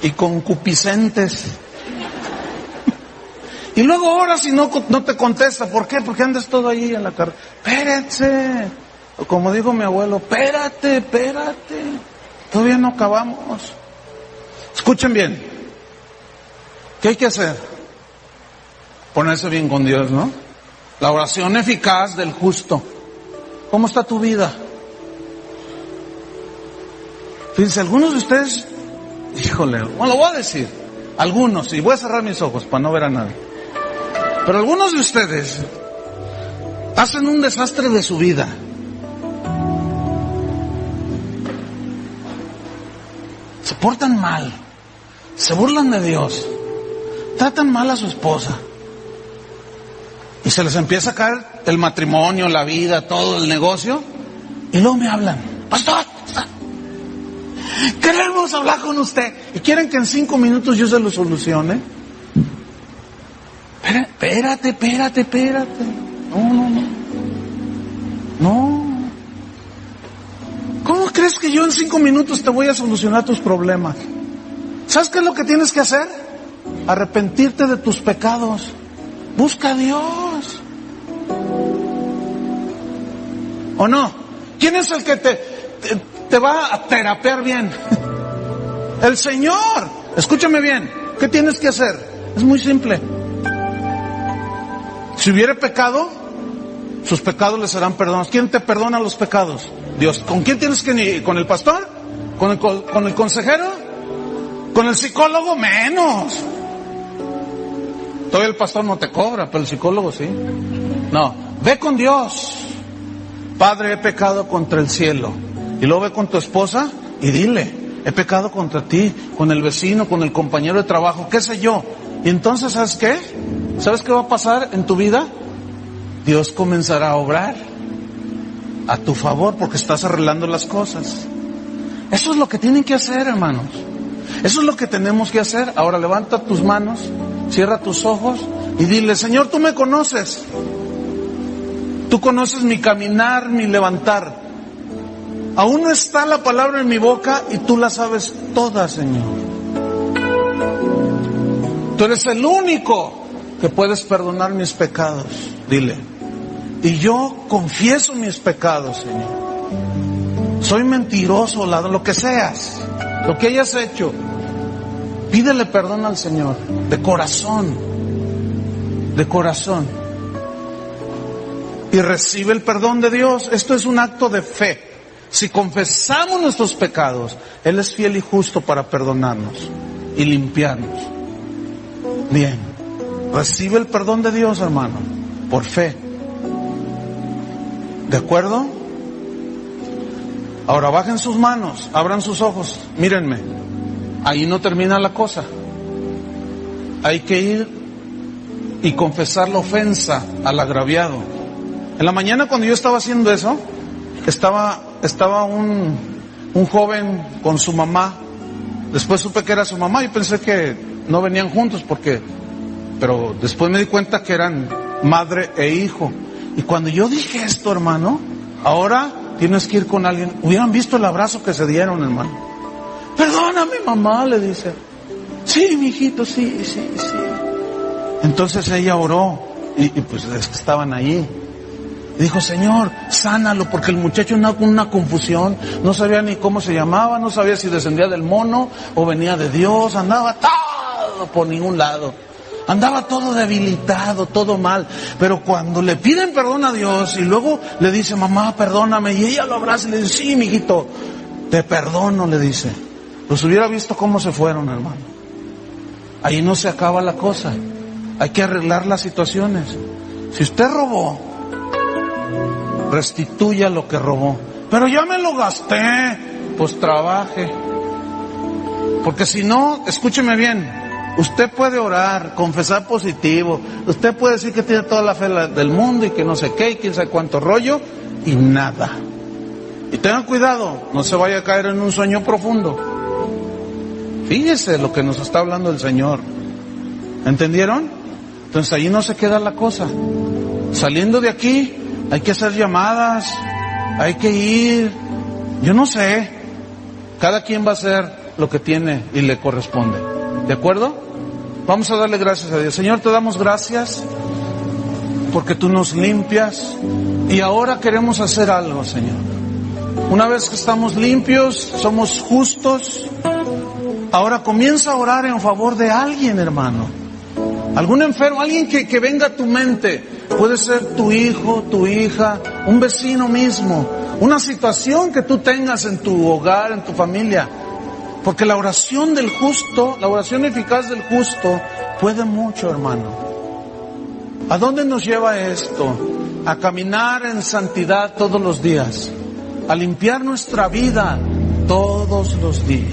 y concupiscentes. Y luego oras y no te contesta. ¿Por qué? Porque andas todo ahí en la carrera. Espérense. O como dijo mi abuelo, espérate. Todavía no acabamos. Escuchen bien. ¿Qué hay que hacer? Ponerse bien con Dios, ¿no? La oración eficaz del justo. ¿Cómo está tu vida? Fíjense, algunos de ustedes, híjole, bueno, lo voy a decir, algunos, y voy a cerrar mis ojos para no ver a nadie, pero algunos de ustedes hacen un desastre de su vida. Se portan mal, se burlan de Dios, tratan mal a su esposa, y se les empieza a caer el matrimonio, la vida, todo el negocio, y luego me hablan, pastor, queremos hablar con usted, y quieren que en 5 minutos yo se lo solucione. Espérate. No. ¿Cómo crees que yo en 5 minutos te voy a solucionar tus problemas? ¿Sabes qué es lo que tienes que hacer? Arrepentirte de tus pecados. Busca a Dios. ¿O no? ¿Quién es el que te va a terapear bien? El Señor. Escúchame bien. ¿Qué tienes que hacer? Es muy simple. Si hubiera pecado, sus pecados les serán perdonados. ¿Quién te perdona los pecados? Dios. ¿Con quién tienes que ir? ¿Con el pastor? ¿Con el consejero? ¿Con el psicólogo? Menos. Todavía el pastor no te cobra, pero el psicólogo sí. No, ve con Dios. Padre, he pecado contra el cielo. Y luego ve con tu esposa y dile, he pecado contra ti, con el vecino, con el compañero de trabajo, qué sé yo. Y entonces, ¿sabes qué? ¿Sabes qué va a pasar en tu vida? Dios comenzará a obrar a tu favor porque estás arreglando las cosas. Eso es lo que tienen que hacer, hermanos. Eso es lo que tenemos que hacer. Ahora levanta tus manos, cierra tus ojos y dile, Señor, tú me conoces. Tú conoces mi caminar, mi levantar. Aún no está la palabra en mi boca y tú la sabes toda, Señor. Tú eres el único que puedes perdonar mis pecados. Dile. Y yo confieso mis pecados, Señor. Soy mentiroso, lo que seas, lo que hayas hecho. Pídele perdón al Señor, de corazón. De corazón. Y recibe el perdón de Dios. Esto es un acto de fe. Si confesamos nuestros pecados, Él es fiel y justo para perdonarnos y limpiarnos. Bien, recibe el perdón de Dios, hermano, por fe. ¿De acuerdo? Ahora bajen sus manos, abran sus ojos, mírenme. Ahí no termina la cosa. Hay que ir y confesar la ofensa al agraviado. En la mañana cuando yo estaba haciendo eso, estaba un joven con su mamá. Después supe que era su mamá y pensé que no venían juntos pero después me di cuenta que eran madre e hijo. Y cuando yo dije esto, hermano, ahora tienes que ir con alguien. Hubieran visto el abrazo que se dieron, hermano. Perdóname, mamá, le dice. Sí, mijito, sí. Entonces ella oró y pues estaban ahí. Dijo, Señor, sánalo, porque el muchacho andaba con una confusión, no sabía ni cómo se llamaba, no sabía si descendía del mono o venía de Dios, andaba todo por ningún lado, andaba todo debilitado, todo mal. Pero cuando le piden perdón a Dios y luego le dice, mamá, perdóname, y ella lo abraza y le dice, sí, mijito, te perdono, le dice. Los hubiera visto cómo se fueron, hermano. Ahí no se acaba la cosa, hay que arreglar las situaciones. Si usted robó, restituya lo que robó. Pero ya me lo gasté. Pues trabaje. Porque si no, escúcheme bien, usted puede orar, confesar positivo, usted puede decir que tiene toda la fe del mundo y que no sé qué y quién sabe cuánto rollo y nada. Y tengan cuidado, no se vaya a caer en un sueño profundo. Fíjese lo que nos está hablando el Señor. ¿Entendieron? Entonces ahí no se queda la cosa. Saliendo de aquí hay que hacer llamadas, hay que ir, yo no sé, cada quien va a hacer lo que tiene y le corresponde, ¿de acuerdo? Vamos a darle gracias a Dios. Señor, te damos gracias porque tú nos limpias y ahora queremos hacer algo, Señor. Una vez que estamos limpios, somos justos, ahora comienza a orar en favor de alguien, hermano. Algún enfermo, alguien que venga a tu mente. Puede ser tu hijo, tu hija, un vecino mismo, una situación que tú tengas en tu hogar, en tu familia. Porque la oración del justo, la oración eficaz del justo, puede mucho, hermano. ¿A dónde nos lleva esto? A caminar en santidad todos los días, a limpiar nuestra vida todos los días.